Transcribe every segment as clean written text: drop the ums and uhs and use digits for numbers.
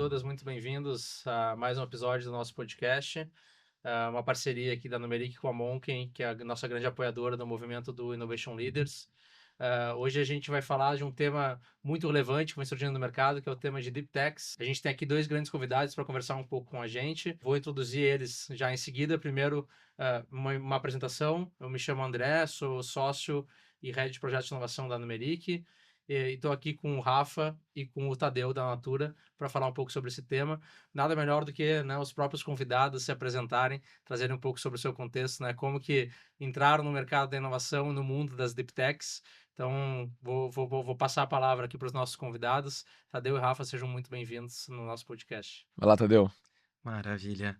todas muito bem-vindos a mais um episódio do nosso podcast, uma parceria aqui da Numeric com a Monken, que é a nossa grande apoiadora do movimento do Innovation Leaders. Hoje a gente vai falar de um tema muito relevante que vem surgindo no mercado, que é o tema de Deep Techs. A gente tem aqui dois grandes convidados para conversar um pouco com a gente. Vou introduzir eles já em seguida. Primeiro, uma apresentação. Eu me chamo André, sou sócio e head de projetos de inovação da Numeric. E estou aqui com o Rafa e com o Tadeu da Natura para falar um pouco sobre esse tema. Nada melhor do que, né, os próprios convidados se apresentarem, trazerem um pouco sobre o seu contexto, né, como que entraram no mercado da inovação, no mundo das Deep Techs. Então, vou passar a palavra aqui para os nossos convidados. Tadeu e Rafa, sejam muito bem-vindos no nosso podcast. Vai lá, Tadeu. Maravilha.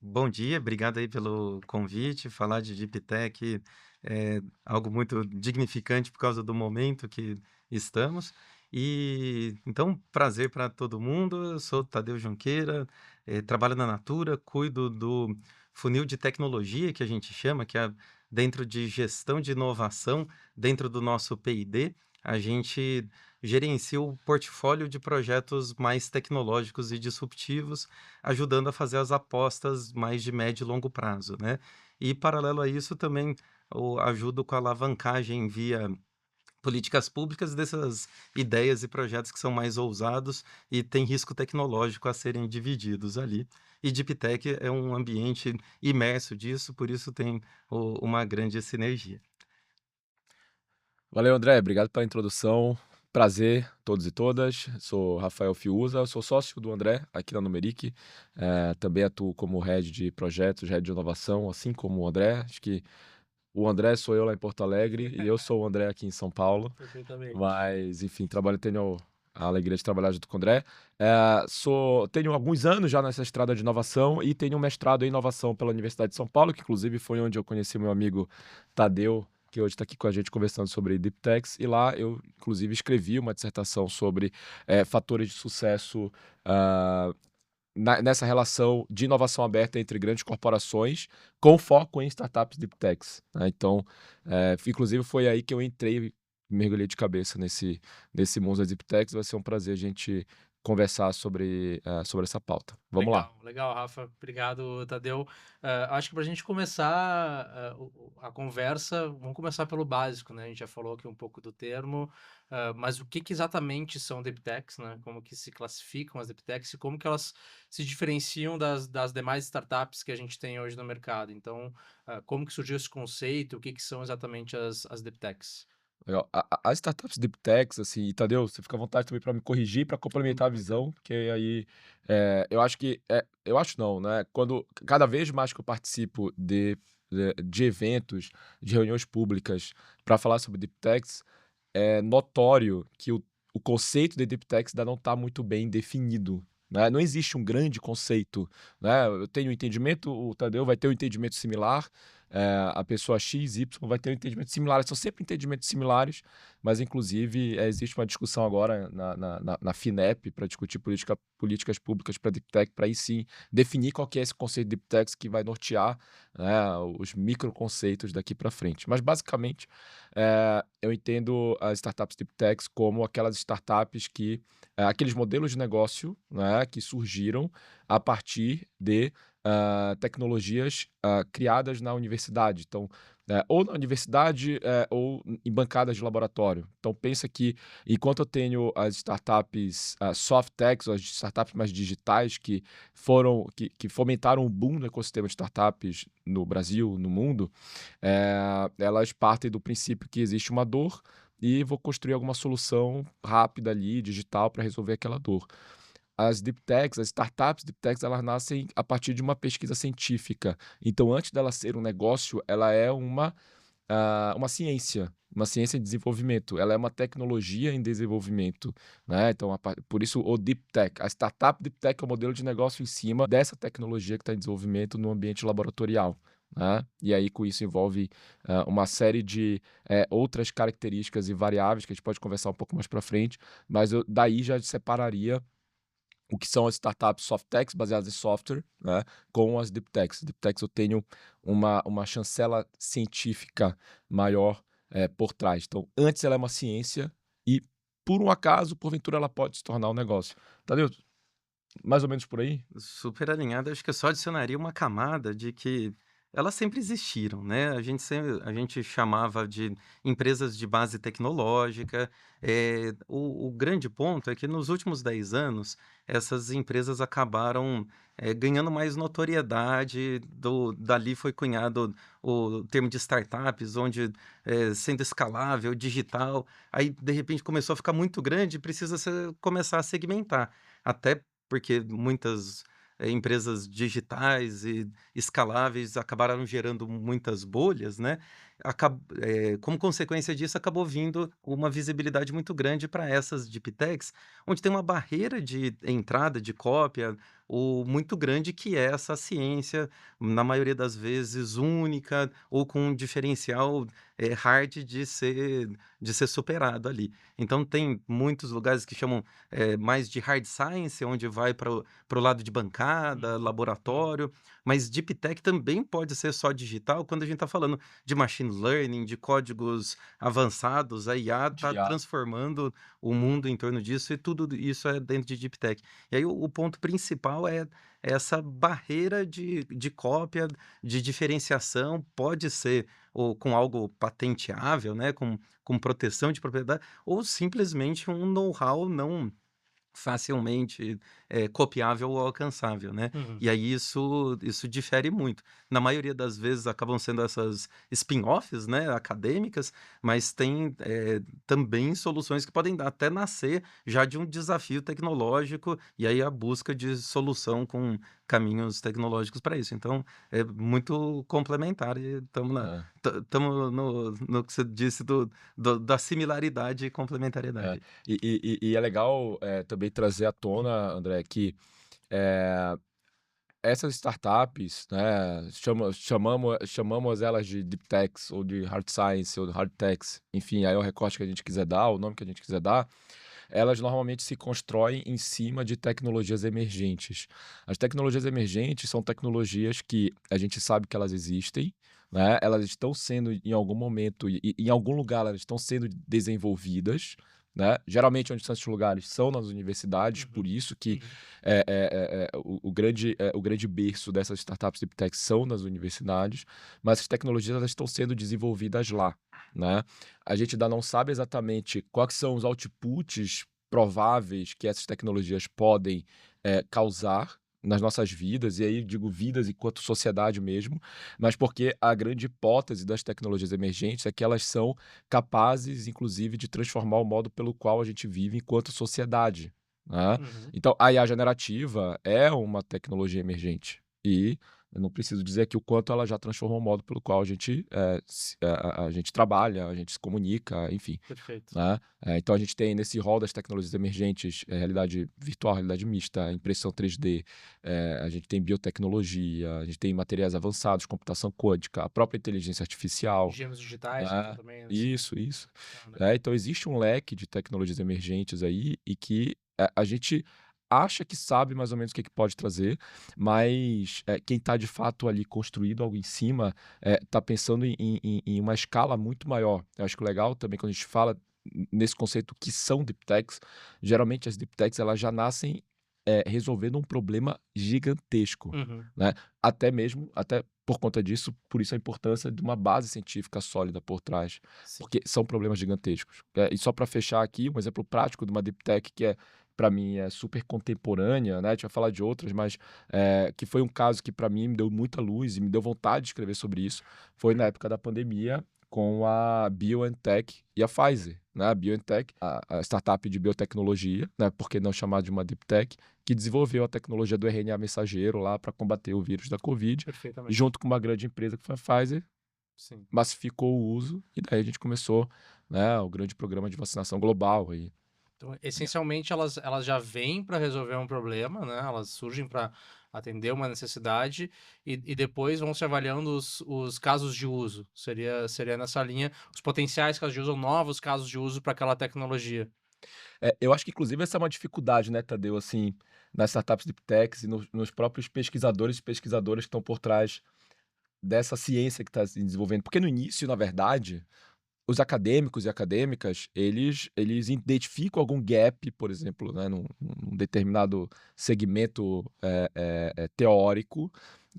Bom dia, obrigado aí pelo convite. Falar de Deep Tech é algo muito dignificante por causa do momento que estamos. E então, prazer para todo mundo. Eu sou Tadeu Junqueira, trabalho na Natura, cuido do funil de tecnologia que a gente chama, que é dentro de gestão de inovação, dentro do nosso P&D. A gente gerencia o portfólio de projetos mais tecnológicos e disruptivos, ajudando a fazer as apostas mais de médio e longo prazo, né. E paralelo a isso também ajudo com a alavancagem via políticas públicas dessas ideias e projetos que são mais ousados e têm risco tecnológico a serem divididos ali. E Deep Tech é um ambiente imerso disso, por isso tem uma grande sinergia. Valeu, André. Obrigado pela introdução. Prazer, todos e todas. Sou Rafael Fiuza, sou sócio do André aqui na Numeric. Também atuo como head de projetos, head de inovação, assim como o André. Acho que o André sou eu lá em Porto Alegre e eu sou o André aqui em São Paulo. Perfeitamente. Mas, enfim, tenho a alegria de trabalhar junto com o André. Tenho alguns anos já nessa estrada de inovação e tenho um mestrado em inovação pela Universidade de São Paulo, que inclusive foi onde eu conheci meu amigo Tadeu, que hoje está aqui com a gente conversando sobre Deep Techs, e lá eu, inclusive, escrevi uma dissertação sobre fatores de sucesso ah, nessa relação de inovação aberta entre grandes corporações, com foco em startups Deep Techs, né? Então, inclusive foi aí que eu entrei, mergulhei de cabeça nesse mundo das Deep Techs. Vai ser um prazer a gente conversar sobre essa pauta. Vamos lá. Legal, legal, Rafa. Obrigado, Tadeu. Acho que para a gente começar a conversa, vamos começar pelo básico, né? A gente já falou aqui um pouco do termo, mas o que que exatamente são Deep Techs, né? Como que se classificam as Deep Techs e como que elas se diferenciam das demais startups que a gente tem hoje no mercado? Então, como que surgiu esse conceito? O que que são exatamente as Deep Techs? Legal. As startups Deep Techs, assim, e Tadeu, você fica à vontade também para me corrigir, para complementar a visão, porque aí eu acho eu acho não, né? Quando cada vez mais que eu participo de eventos, de reuniões públicas para falar sobre Deep Techs, é notório que o conceito de Deep Techs ainda não está muito bem definido, né? Não existe um grande conceito, né? Eu tenho um entendimento, o Tadeu vai ter um entendimento similar, a pessoa X, Y vai ter um entendimento similar. São sempre entendimentos similares, mas inclusive existe uma discussão agora na FINEP para discutir políticas públicas para Deep Tech, para aí sim definir qual que é esse conceito de Deep Techs que vai nortear, né, os microconceitos daqui para frente. Mas basicamente eu entendo as startups Deep Techs como aquelas startups aqueles modelos de negócio, né, que surgiram a partir de tecnologias criadas na universidade. Então, ou na universidade ou em bancadas de laboratório. Então, pensa que enquanto eu tenho as startups soft techs, ou as startups mais digitais, que fomentaram o boom no ecossistema de startups no Brasil, no mundo, elas partem do princípio que existe uma dor e vou construir alguma solução rápida ali, digital, para resolver aquela dor. As Deep Techs, as startups Deep Techs, elas nascem a partir de uma pesquisa científica. Então, antes dela ser um negócio, ela é uma ciência em desenvolvimento. Ela é uma tecnologia em desenvolvimento, né? Então, por isso o Deep Tech. A startup Deep Tech é o modelo de negócio em cima dessa tecnologia que está em desenvolvimento no ambiente laboratorial, né? E aí, com isso, envolve uma série de outras características e variáveis que a gente pode conversar um pouco mais para frente, mas eu daí já separaria o que são as startups soft techs baseadas em software, né, com as deep techs. Deep techs eu tenho uma chancela científica maior por trás. Então, antes ela é uma ciência e, por um acaso, porventura, ela pode se tornar um negócio. Tadeu, Mais ou menos por aí? Super alinhado, acho que eu só adicionaria uma camada de que elas sempre existiram, né, a gente chamava de empresas de base tecnológica, o grande ponto é que nos últimos 10 anos, essas empresas acabaram, ganhando mais notoriedade, dali foi cunhado o termo de startups, onde, sendo escalável, digital, aí de repente começou a ficar muito grande e precisa começar a segmentar, até porque muitas, empresas digitais e escaláveis acabaram gerando muitas bolhas, né, como consequência disso, acabou vindo uma visibilidade muito grande para essas deep techs, onde tem uma barreira de entrada, de cópia, muito grande, que é essa ciência, na maioria das vezes única ou com um diferencial, hard de ser superado ali. Então tem muitos lugares que chamam mais de hard science, onde vai para o lado de bancada, Uhum, uhum. laboratório, mas deep tech também pode ser só digital quando a gente está falando de machine learning, de códigos avançados, a IA está De IA. transformando o mundo em torno disso e tudo isso é dentro de deep tech. E aí o ponto principal é essa barreira de cópia, de diferenciação, pode ser ou com algo patenteável, né, com proteção de propriedade, ou simplesmente um know-how não facilmente, copiável ou alcançável, né. Uhum. E aí isso difere muito. Na maioria das vezes acabam sendo essas spin-offs, né, acadêmicas, mas tem, também soluções que podem até nascer já de um desafio tecnológico, e aí a busca de solução com caminhos tecnológicos para isso. Então, é muito complementar e É, estamos no que você disse da similaridade e é. complementariedade. E é legal, também trazer à tona, André, que, eh, essas startups, né, chamamos elas de deep techs ou de hard science ou de hard techs, enfim, aí é o recorte que a gente quiser dar, o nome que a gente quiser dar, elas normalmente se constroem em cima de tecnologias emergentes. As tecnologias emergentes são tecnologias que a gente sabe que elas existem, né? Elas estão sendo em algum momento e em algum lugar elas estão sendo desenvolvidas, né? Geralmente onde são esses lugares são nas universidades, por Uhum, isso que uhum. o grande berço dessas startups deep tech são nas universidades, mas essas tecnologias elas estão sendo desenvolvidas lá, né? A gente ainda não sabe exatamente quais são os outputs prováveis que essas tecnologias podem, causar nas nossas vidas, e aí digo vidas enquanto sociedade mesmo, mas porque a grande hipótese das tecnologias emergentes é que elas são capazes, inclusive, de transformar o modo pelo qual a gente vive enquanto sociedade, né. Uhum. Então, a IA generativa é uma tecnologia emergente e eu não preciso dizer aqui o quanto ela já transformou o modo pelo qual a gente, a gente trabalha, a gente se comunica, enfim, Perfeito. né. Então a gente tem nesse rol das tecnologias emergentes, realidade virtual, realidade mista, impressão 3D, a gente tem biotecnologia, a gente tem materiais avançados, computação quântica, a própria inteligência artificial, Gêmeos digitais que entrou né. também nesse. Isso. Ah, legal. Então existe um leque de tecnologias emergentes aí e que a gente acha que sabe mais ou menos o que pode trazer, mas, quem está de fato ali construído algo em cima, está pensando em uma escala muito maior. Eu acho que o legal também quando a gente fala nesse conceito que são deep techs, geralmente as deep techs elas já nascem, resolvendo um problema gigantesco, Uhum. né. Até por conta disso, por isso a importância de uma base científica sólida por trás, Sim. porque são problemas gigantescos. E só para fechar aqui, um exemplo prático de uma deep tech que para mim é super contemporânea, né, a gente vai falar de outras, mas, que foi um caso que para mim me deu muita luz e me deu vontade de escrever sobre isso, foi na época da pandemia com a BioNTech e a Pfizer, né, a BioNTech, a startup de biotecnologia, né, por que não chamar de uma deep tech, que desenvolveu a tecnologia do RNA mensageiro lá para combater o vírus da Covid, Perfeitamente. junto com uma grande empresa que foi a Pfizer, Sim. massificou o uso e daí a gente começou, né, o grande programa de vacinação global aí. Então, essencialmente, elas já vêm para resolver um problema, né? Elas surgem para atender uma necessidade e depois vão se avaliando os casos de uso. Seria nessa linha, os potenciais casos de uso ou novos casos de uso para aquela tecnologia. Eu acho que inclusive essa é uma dificuldade, né, Tadeu, assim, nas startups deep techs e nos próprios pesquisadores e pesquisadoras que estão por trás dessa ciência que está se desenvolvendo. Porque no início, na verdade, os acadêmicos e acadêmicas, eles identificam algum gap, por exemplo, né, num determinado segmento teórico,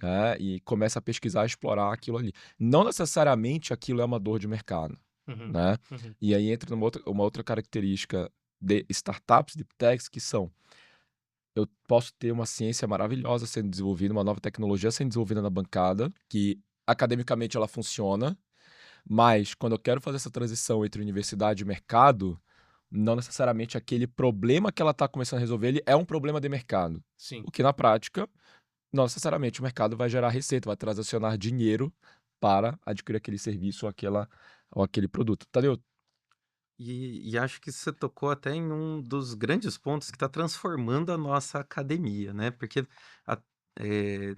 né, e começa a pesquisar, explorar aquilo ali. Não necessariamente aquilo é uma dor de mercado, Uhum, né? uhum, E aí entra uma outra característica de startups, deep techs, que são: eu posso ter uma ciência maravilhosa sendo desenvolvida, uma nova tecnologia sendo desenvolvida na bancada, que academicamente ela funciona, mas quando eu quero fazer essa transição entre universidade e mercado, não necessariamente aquele problema que ela está começando a resolver, ele é um problema de mercado. sim. O que na prática, não necessariamente o mercado vai gerar receita, vai transacionar dinheiro para adquirir aquele serviço ou aquele produto. Tadeu, E acho que você tocou até em um dos grandes pontos que está transformando a nossa academia, né? Porque a,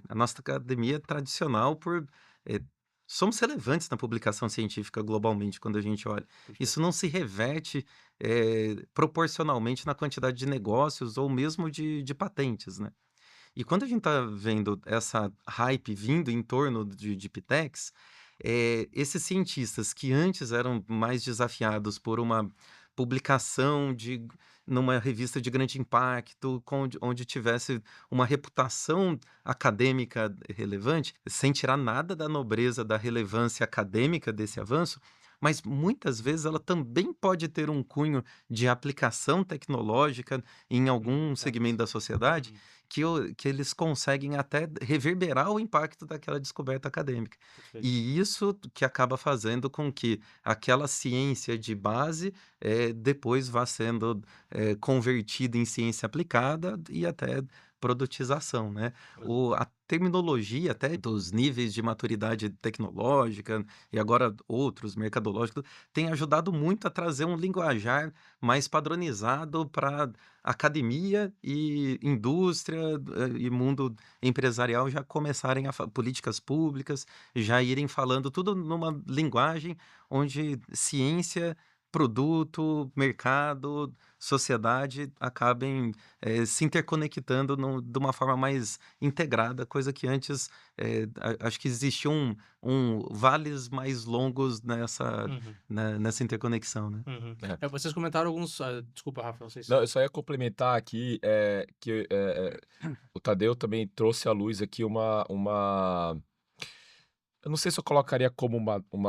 a nossa academia é tradicional por. eh, Somos relevantes na publicação científica globalmente quando a gente olha. Isso Perfeito. não se reverte proporcionalmente na quantidade de negócios ou mesmo de patentes, né? E quando a gente está vendo essa hype vindo em torno de Deep Techs, esses cientistas que antes eram mais desafiados por uma publicação numa revista de grande impacto, onde tivesse uma reputação acadêmica relevante, sem tirar nada da nobreza da relevância acadêmica desse avanço, mas muitas vezes ela também pode ter um cunho de aplicação tecnológica em algum segmento Exato. da sociedade Uhum, que eles conseguem até reverberar o impacto daquela descoberta acadêmica. perfeito. E isso que acaba fazendo com que aquela ciência de base, depois vá sendo, convertida em ciência aplicada e até produtização, né. A terminologia até dos níveis de maturidade tecnológica e agora outros, mercadológicos, tem ajudado muito a trazer um linguajar mais padronizado para academia e indústria, e mundo empresarial já começarem a políticas públicas, já irem falando tudo numa linguagem onde ciência, produto, mercado, sociedade acabem, se interconectando de uma forma mais integrada, coisa que antes, acho que existia vales mais longos Uhum, nessa interconexão, né. uhum. é, Vocês comentaram alguns. Desculpa, Rafa, não sei se. não, eu só ia complementar aqui que o Tadeu também trouxe à luz aqui eu não sei se eu colocaria como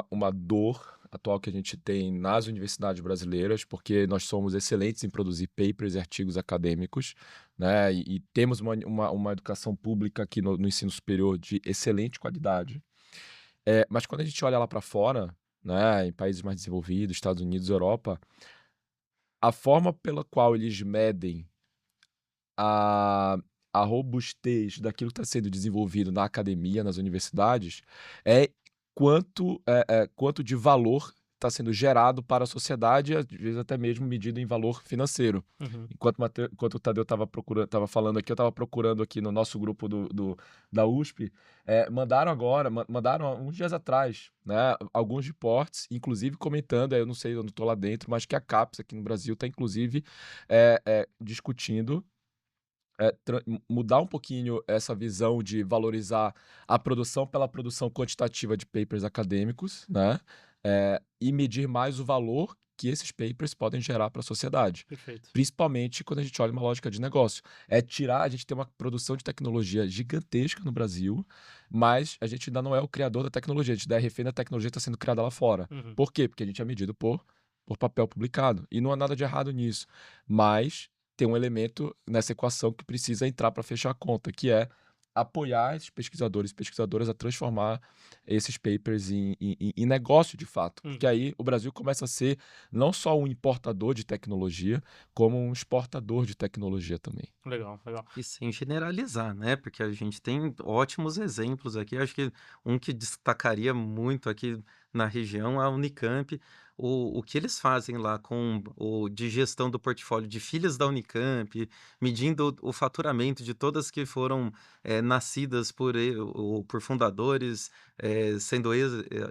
uma dor atual que a gente tem nas universidades brasileiras, porque nós somos excelentes em produzir papers e artigos acadêmicos, né? E temos uma educação pública aqui no ensino superior de excelente qualidade. Mas quando a gente olha lá para fora, né, em países mais desenvolvidos, Estados Unidos, Europa, a forma pela qual eles medem a, a robustez daquilo que está sendo desenvolvido na academia, nas universidades, é quanto de valor está sendo gerado para a sociedade, às vezes até mesmo medido em valor financeiro. Uhum, Enquanto o Tadeu estava falando aqui, eu estava procurando aqui no nosso grupo da USP, mandaram há uns dias atrás, né, alguns reportes, inclusive comentando, eu não sei, eu não estou lá dentro, mas que a CAPES aqui no Brasil está inclusive discutindo mudar um pouquinho essa visão de valorizar a produção pela produção quantitativa de papers acadêmicos, né? E medir mais o valor que esses papers podem gerar para a sociedade. perfeito. Principalmente quando a gente olha uma lógica de negócio. A gente tem uma produção de tecnologia gigantesca no Brasil, mas a gente ainda não é o criador da tecnologia, a gente ainda é refém da tecnologia que está sendo criada lá fora. Uhum, Por quê? Porque a gente é medido por papel publicado. E não há nada de errado nisso. Mas tem um elemento nessa equação que precisa entrar para fechar a conta, que é apoiar esses pesquisadores e pesquisadoras a transformar esses papers em negócio de fato. Porque uhum. aí o Brasil começa a ser não só um importador de tecnologia, como um exportador de tecnologia também. Legal, legal. E sem generalizar, né, porque a gente tem ótimos exemplos aqui, acho que um que destacaria muito aqui na região é a Unicamp, o que eles fazem lá com o de gestão do portfólio de filhas da Unicamp, medindo o faturamento de todas que foram, nascidas ou por fundadores, sendo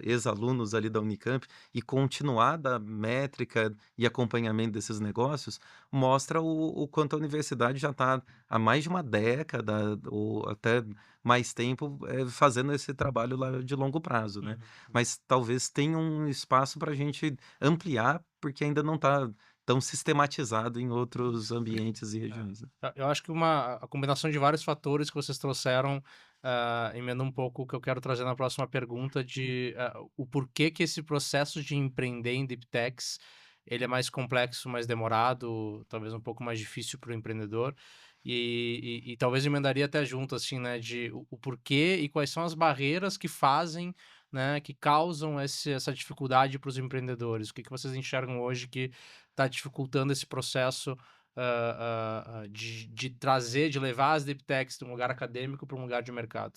ex-alunos ali da Unicamp, e continuar da métrica e acompanhamento desses negócios, mostra o quanto a universidade já está há mais de uma década ou até mais tempo fazendo esse trabalho lá de longo prazo, né? Uhum. Mas talvez tenha um espaço para a gente ampliar, porque ainda não está tão sistematizado em outros ambientes e regiões, né? Eu acho que a combinação de vários fatores que vocês trouxeram emenda um pouco o que eu quero trazer na próxima pergunta de o porquê que esse processo de empreender em Deep Techs ele é mais complexo, mais demorado, talvez um pouco mais difícil para o empreendedor. E talvez emendaria até junto, assim, né, de o porquê e quais são as barreiras que fazem, né, que causam essa dificuldade para os empreendedores. O que vocês enxergam hoje que está dificultando esse processo de trazer, de levar as deep techs de um lugar acadêmico para um lugar de mercado?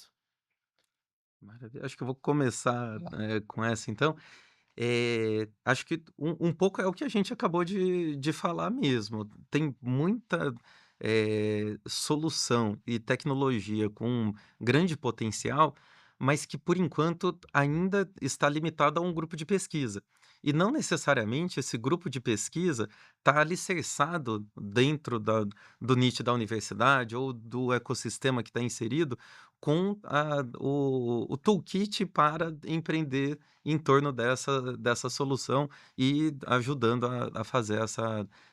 Maravilha. Acho que eu vou começar, com essa então. Acho que um pouco é o que a gente acabou de falar mesmo. Tem muita, solução e tecnologia com grande potencial, mas que por enquanto ainda está limitado a um grupo de pesquisa. E não necessariamente esse grupo de pesquisa está alicerçado dentro do nicho da universidade ou do ecossistema que está inserido com o toolkit para empreender em torno dessa solução e ajudando a fazer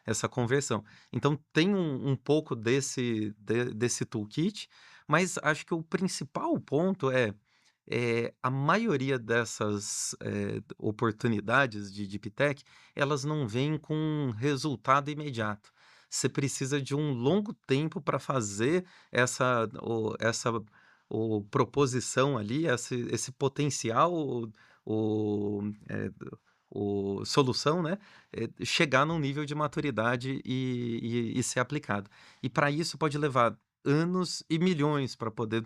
essa conversão. Então tem um pouco desse toolkit, mas acho que o principal ponto a maioria dessas, oportunidades de deep tech, elas não vêm com resultado imediato. Você precisa de um longo tempo para fazer essa proposição ali, esse potencial o, eh, solução, né, chegar num nível de maturidade e ser aplicado. E para isso pode levar anos e milhões para poder,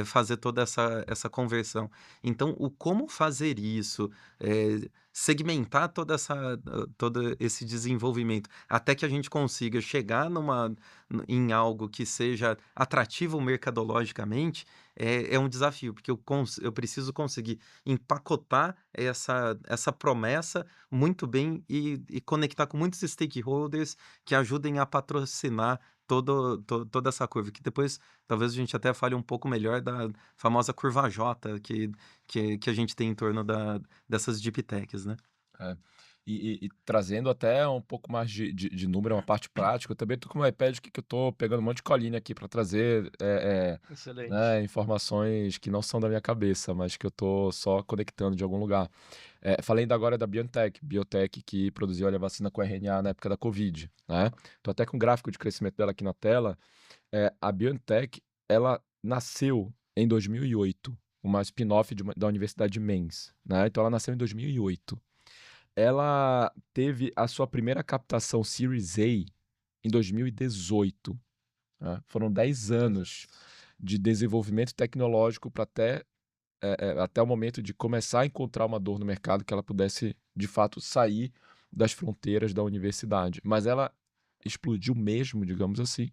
fazer toda essa conversão. Então o como fazer isso, segmentar todo esse desenvolvimento, até que a gente consiga chegar em algo que seja atrativo mercadologicamente, é um desafio, porque eu preciso conseguir empacotar essa promessa muito bem e conectar com muitos stakeholders que ajudem a patrocinar toda essa curva, que depois talvez a gente até fale um pouco melhor da famosa curva J que a gente tem em torno dessas deep techs, né? É. E trazendo até um pouco mais de número, uma parte prática, eu também tô com o iPad aqui que eu tô pegando um monte de colinha aqui para trazer Excelente. né, informações que não são da minha cabeça, mas que eu tô só conectando de algum lugar. Falei ainda agora da BioNTech, biotech que produziu a vacina com RNA na época da Covid, né? Tô até com o gráfico de crescimento dela aqui na tela. A BioNTech, ela nasceu em 2008, uma spin-off da Universidade de Mainz, né? Então ela nasceu em 2008. Ela teve a sua primeira captação Series A em 2018, né? Foram 10 anos de desenvolvimento tecnológico para até o momento de começar a encontrar uma dor no mercado que ela pudesse, de fato, sair das fronteiras da universidade. Mas ela explodiu mesmo, digamos assim,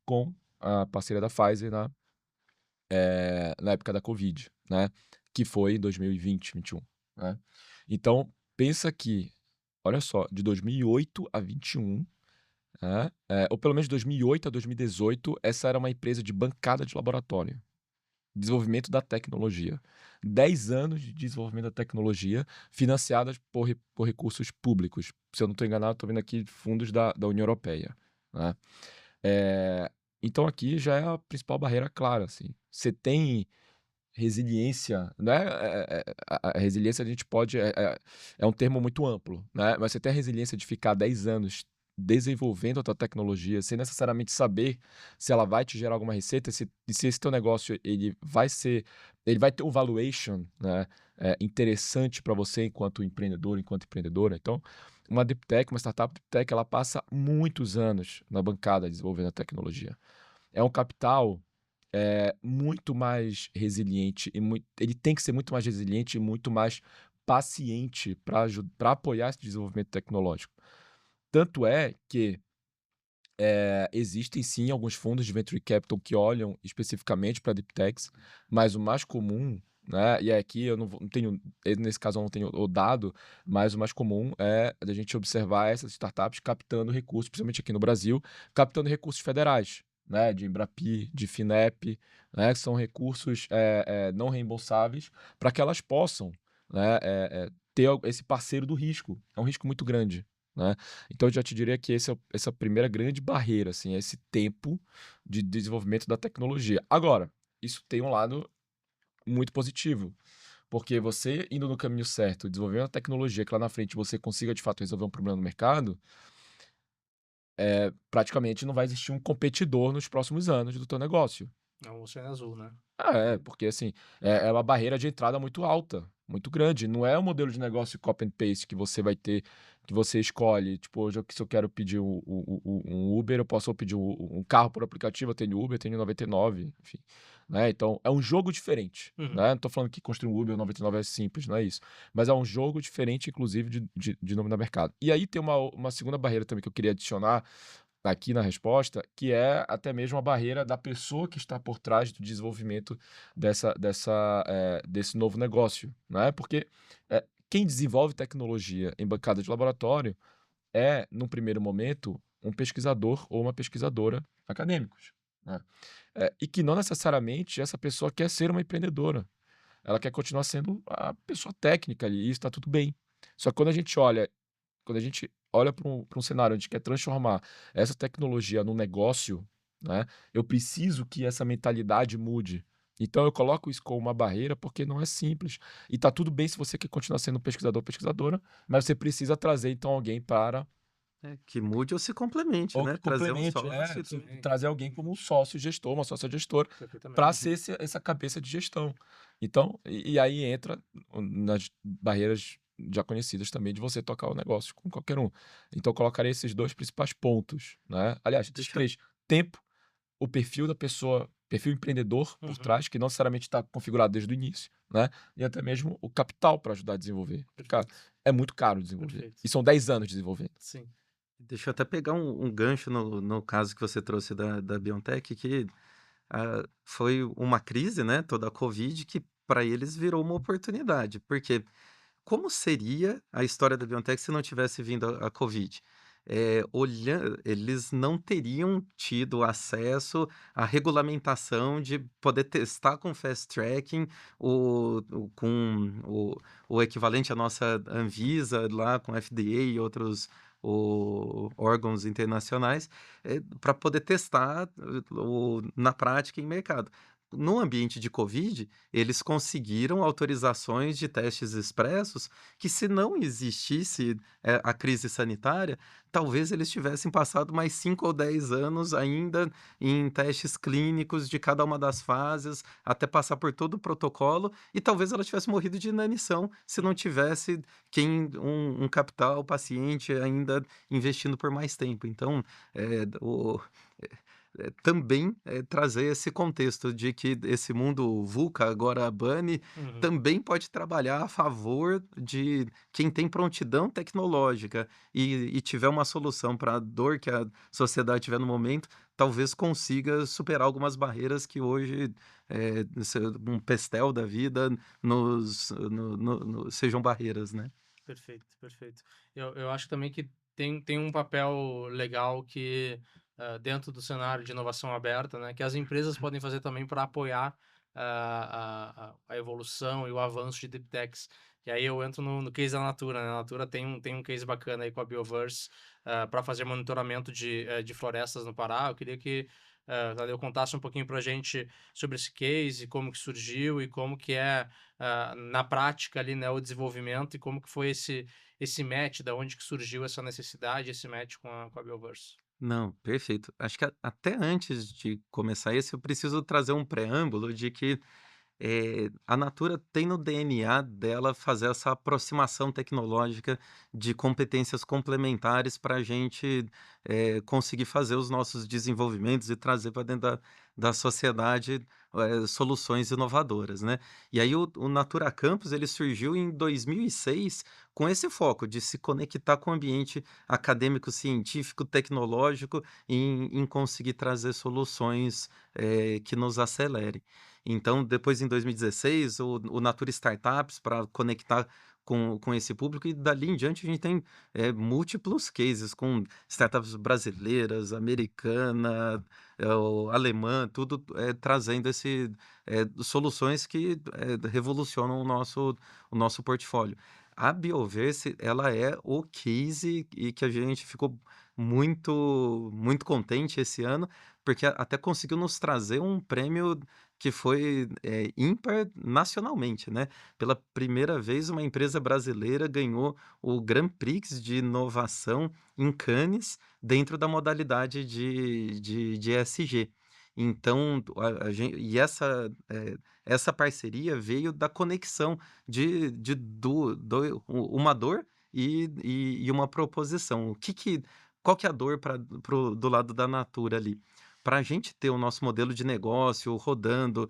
com a parceria da Pfizer na época da Covid, né? Que foi em 2020, 21, né? Então, pensa que, olha só, de 2008 a 21, né? Ou pelo menos de 2008 a 2018, essa era uma empresa de bancada de laboratório. Desenvolvimento da tecnologia. 10 anos de desenvolvimento da tecnologia financiadas por recursos públicos. Se eu não estou enganado, estou vendo aqui fundos da União Europeia, né? É, então aqui já é a principal barreira clara, assim. Você tem resiliência, né? A resiliência a gente pode. É um termo muito amplo, né? Mas você tem a resiliência de ficar 10 anos desenvolvendo a tua tecnologia sem necessariamente saber se ela vai te gerar alguma receita, se esse teu negócio ele vai ter um valuation, né, interessante para você enquanto empreendedor, enquanto empreendedora. Então, uma startup deep tech, ela passa muitos anos na bancada desenvolvendo a tecnologia. É um capital muito mais resiliente ele tem que ser muito mais resiliente e muito mais paciente para apoiar esse desenvolvimento tecnológico. Tanto é que existem sim alguns fundos de venture capital que olham especificamente para deep techs, mas o mais comum, né? E aqui eu não tenho, nesse caso eu não tenho o dado, mas o mais comum é a gente observar essas startups captando recursos, principalmente aqui no Brasil, captando recursos federais, né? De Embrapi, de Finep, né? Que são recursos não reembolsáveis para que elas possam, né? Ter esse parceiro do risco. É um risco muito grande, né? Então eu já te diria que essa é a primeira grande barreira, assim, é esse tempo de desenvolvimento da tecnologia. Agora, isso tem um lado muito positivo, porque você indo no caminho certo, desenvolvendo a tecnologia que lá na frente você consiga de fato resolver um problema no mercado, praticamente não vai existir um competidor nos próximos anos do teu negócio. É um oceano azul, né? Porque assim, é uma barreira de entrada muito alta, muito grande. Não é um modelo de negócio copy and paste que você vai ter, que você escolhe. Tipo, hoje, se eu quero pedir um Uber, eu posso pedir um carro por aplicativo, eu tenho Uber, eu tenho 99, enfim. Né? Então, é um jogo diferente. Uhum. Né? Não tô falando que construir um Uber ou 99 é simples, não é isso. Mas é um jogo diferente, inclusive, de nome no mercado. E aí tem uma segunda barreira também que eu queria adicionar aqui na resposta, que é até mesmo a barreira da pessoa que está por trás do desenvolvimento desse novo negócio, né? Porque quem desenvolve tecnologia em bancada de laboratório é, num primeiro momento, um pesquisador ou uma pesquisadora acadêmicos, né? E que não necessariamente essa pessoa quer ser uma empreendedora. Ela quer continuar sendo a pessoa técnica ali, e isso está tudo bem. Só que quando a gente olha para um cenário onde quer transformar essa tecnologia num negócio, né, eu preciso que essa mentalidade mude. Então eu coloco isso como uma barreira porque não é simples. E tá tudo bem se você quer continuar sendo pesquisador ou pesquisadora, mas você precisa trazer então alguém para Que mude ou se complemente, ou né? que Trazer um complemente, sócio. trazer alguém como um sócio gestor, uma sócia gestora, para Perfeitamente. ser essa cabeça de gestão. Então, e aí entra nas barreiras já conhecidas também de você tocar o negócio com qualquer um. Então, eu colocaria esses dois principais pontos, né? Aliás, esses Deixa eu três: tempo, o perfil da pessoa, perfil empreendedor por Uhum. trás, que não necessariamente está configurado desde o início, né? E até mesmo o capital para ajudar a desenvolver. Porque, cara, Perfeito. é muito caro desenvolver. Perfeito. E são 10 anos desenvolvendo. Sim. Deixa eu até pegar um gancho no caso que você trouxe da BioNTech, que foi uma crise, né? Toda a Covid, que para eles virou uma oportunidade. Porque como seria a história da BioNTech se não tivesse vindo a Covid? Eles não teriam tido acesso à regulamentação de poder testar com fast tracking com o equivalente à nossa Anvisa lá com FDA e outros órgãos internacionais para poder testar na prática em mercado. No ambiente de Covid, eles conseguiram autorizações de testes expressos que, se não existisse a crise sanitária, talvez eles tivessem passado mais 5 ou 10 anos ainda em testes clínicos de cada uma das fases, até passar por todo o protocolo, e talvez ela tivesse morrido de inanição se não tivesse um capital paciente ainda investindo por mais tempo. Então, eh, o também, trazer esse contexto de que esse mundo VUCA, agora BANI, Uhum. também pode trabalhar a favor de quem tem prontidão tecnológica e tiver uma solução para a dor que a sociedade tiver no momento, talvez consiga superar algumas barreiras que hoje, um Pestel da vida nos sejam barreiras, né. Perfeito, perfeito. Eu acho também que tem um papel legal que, dentro do cenário de inovação aberta, né, que as empresas podem fazer também para apoiar a evolução e o avanço de deep techs. E aí eu entro no case da Natura, né? A Natura tem um case bacana aí com a Bioverse para fazer monitoramento de florestas no Pará. Eu queria que Tadeu contasse um pouquinho para a gente sobre esse case, como que surgiu e como que é na prática ali, né, o desenvolvimento e como que foi esse match, da onde que surgiu essa necessidade, esse match com a Bioverse. Não, perfeito. Acho que até antes de começar esse, eu preciso trazer um preâmbulo de que a Natura tem no DNA dela fazer essa aproximação tecnológica de competências complementares para a gente conseguir fazer os nossos desenvolvimentos e trazer para dentro da sociedade soluções inovadoras, né? E aí o Natura Campus ele surgiu em 2006 com esse foco de se conectar com o ambiente acadêmico, científico, tecnológico em conseguir trazer soluções que nos acelerem. Então, depois, em 2016, o Natura Startups para conectar com esse público, e dali em diante a gente tem múltiplos cases com startups brasileiras, americana, alemã, tudo trazendo soluções que revolucionam o nosso portfólio. A Bioverse, ela é o case e que a gente ficou muito, muito contente esse ano, porque até conseguiu nos trazer um prêmio que foi ímpar nacionalmente, né? Pela primeira vez, uma empresa brasileira ganhou o Grand Prix de inovação em Cannes, dentro da modalidade de ESG. Então, essa parceria veio da conexão de uma dor e uma proposição. Qual que é a dor do lado da Natura ali? Para a gente ter o nosso modelo de negócio rodando,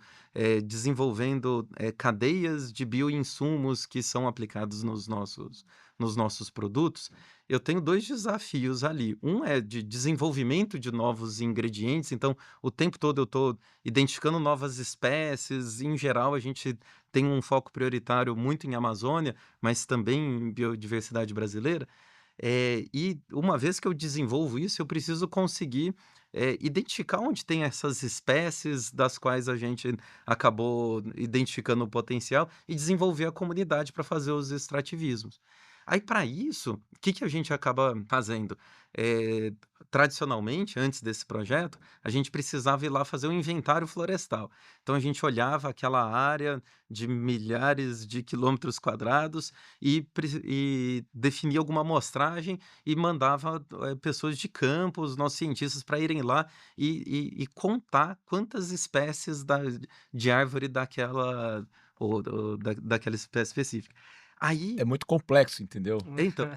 desenvolvendo cadeias de bioinsumos que são aplicados nos nossos produtos, eu tenho dois desafios ali. Um é de desenvolvimento de novos ingredientes, então o tempo todo eu estou identificando novas espécies. Em geral, a gente tem um foco prioritário muito em Amazônia, mas também em biodiversidade brasileira. E uma vez que eu desenvolvo isso, eu preciso conseguir identificar onde tem essas espécies das quais a gente acabou identificando o potencial e desenvolver a comunidade para fazer os extrativismos. Aí, para isso, o que a gente acaba fazendo? Eh, Tradicionalmente, antes desse projeto, a gente precisava ir lá fazer um inventário florestal. Então, a gente olhava aquela área de milhares de quilômetros quadrados e definia alguma amostragem e mandava pessoas de campo, os nossos cientistas, para irem lá e contar quantas espécies de árvore daquela espécie específica. Aí, É muito complexo, entendeu? então,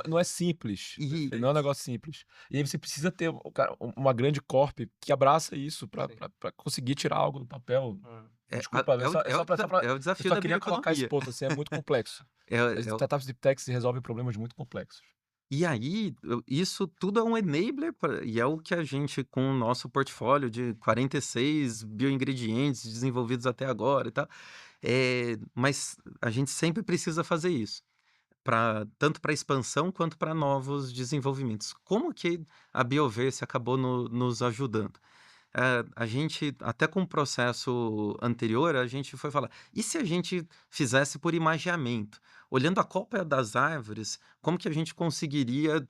Não é simples, e, não é um negócio simples. E aí você precisa ter uma grande corp que abraça isso pra Sim. conseguir tirar algo do papel. Desculpa, é o eu desafio só da queria colocar esse bioeconomia. ponto, assim, é muito complexo. É, As é, startups deep tech resolvem problemas muito complexos. E aí, isso tudo é um enabler e é o que a gente, com o nosso portfólio de 46 bioingredientes desenvolvidos até agora e tal, mas a gente sempre precisa fazer isso, tanto para expansão quanto para novos desenvolvimentos. Como que a Bioverse acabou nos ajudando? A gente, até com o processo anterior, a gente foi falar: e se a gente fizesse por imageamento? Olhando a copa das árvores, como que a gente conseguiria.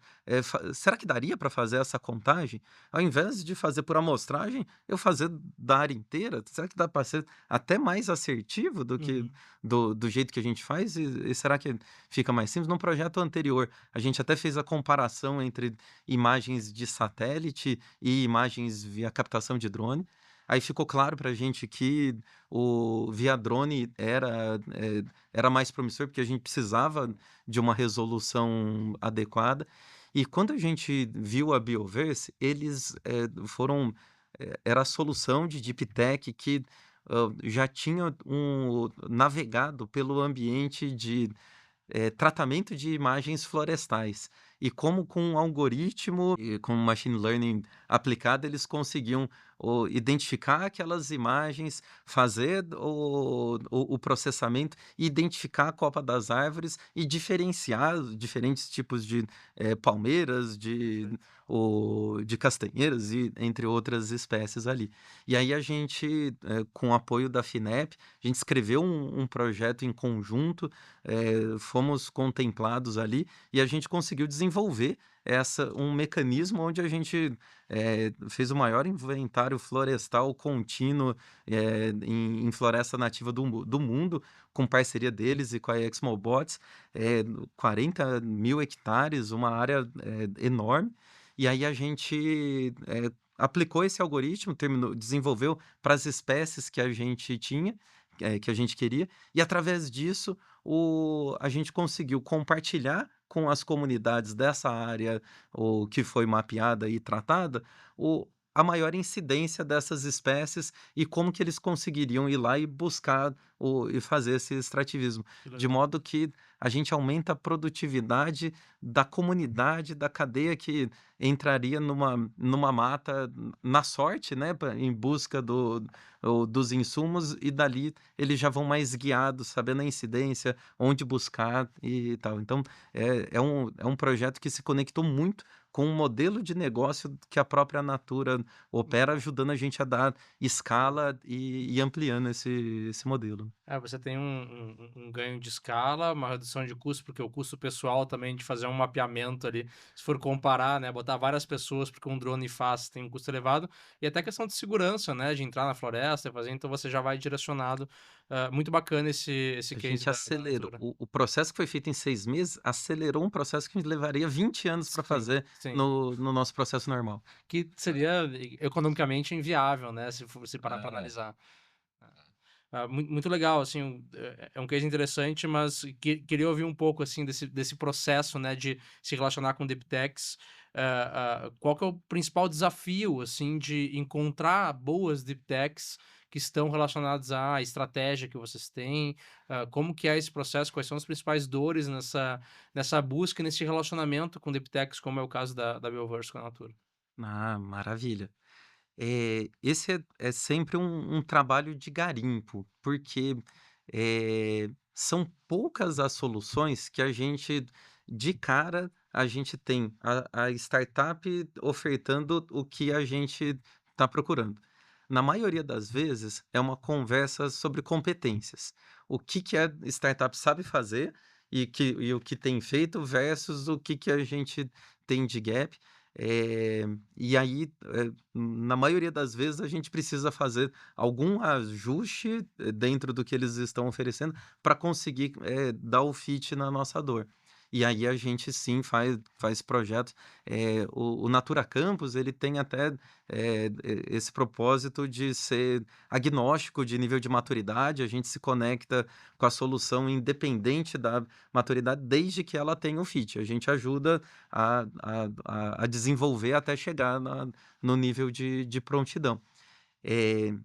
Será que daria para fazer essa contagem? Ao invés de fazer por amostragem, eu fazer da área inteira? Será que dá para ser até mais assertivo do que Uhum. do jeito que a gente faz? E será que fica mais simples? No projeto anterior, a gente até fez a comparação entre imagens de satélite e imagens via captação de drone. Aí ficou claro para a gente que o via drone era mais promissor, porque a gente precisava de uma resolução adequada. E quando a gente viu a Bioverse, eles foram. Era a solução de Deep Tech que já tinha navegado pelo ambiente de tratamento de imagens florestais. E como com um algoritmo e com machine learning aplicado, eles conseguiam identificar aquelas imagens, fazer o processamento, identificar a copa das árvores e diferenciar os diferentes tipos de palmeiras, de castanheiras e entre outras espécies ali. E aí a gente, com o apoio da FINEP, a gente escreveu um projeto em conjunto, fomos contemplados ali e a gente conseguiu desenvolver um mecanismo onde a gente fez o maior inventário florestal contínuo em floresta nativa do mundo, com parceria deles e com a ExmoBots, 40 mil hectares, uma área enorme. E aí a gente aplicou esse algoritmo, desenvolveu para as espécies que a gente tinha, que a gente queria, e através disso a gente conseguiu compartilhar com as comunidades dessa área que foi mapeada e tratada a maior incidência dessas espécies e como que eles conseguiriam ir lá e buscar e fazer esse extrativismo. Que De legal. modo que a gente aumenta a produtividade da comunidade, da cadeia que entraria numa mata na sorte, né, em busca dos insumos, e dali eles já vão mais guiados, sabendo a incidência, onde buscar e tal. Então, é um projeto que se conectou muito com um modelo de negócio que a própria Natura opera, ajudando a gente a dar escala e ampliando esse modelo. Você tem um ganho de escala, uma redução de custo, porque o custo pessoal também de fazer um mapeamento ali, se for comparar, né, botar várias pessoas, porque um drone faz, tem um custo elevado, e até questão de segurança, né, de entrar na floresta e fazer, então você já vai direcionado. Muito bacana esse A case gente da acelerou. Natura. O processo que foi feito em 6 meses, acelerou um processo que levaria 20 anos para Sim, fazer sim. no nosso processo normal. Que seria economicamente inviável, né, se parar para É. analisar. Muito legal, assim, é um case interessante, mas queria ouvir um pouco, assim, desse processo, né, de se relacionar com deep techs. Qual que é o principal desafio, assim, de encontrar boas deep techs que estão relacionadas à estratégia que vocês têm? Como que é esse processo? Quais são as principais dores nessa busca, nesse relacionamento com deep techs, como é o caso da Bioverse com a Natura? Ah, maravilha. Esse é sempre um trabalho de garimpo, porque, são poucas as soluções que a gente, de cara, a gente tem a startup ofertando o que a gente está procurando. Na maioria das vezes, é uma conversa sobre competências. O que a startup sabe fazer e o que tem feito versus o que a gente tem de gap. E aí, na maioria das vezes, a gente precisa fazer algum ajuste, dentro do que eles estão oferecendo para conseguir, dar o fit na nossa dor. E aí a gente sim faz projetos. O Natura Campus, ele tem até, esse propósito de ser agnóstico de nível de maturidade, a gente se conecta com a solução independente da maturidade, desde que ela tenha o fit. A gente ajuda a desenvolver até chegar no nível de prontidão.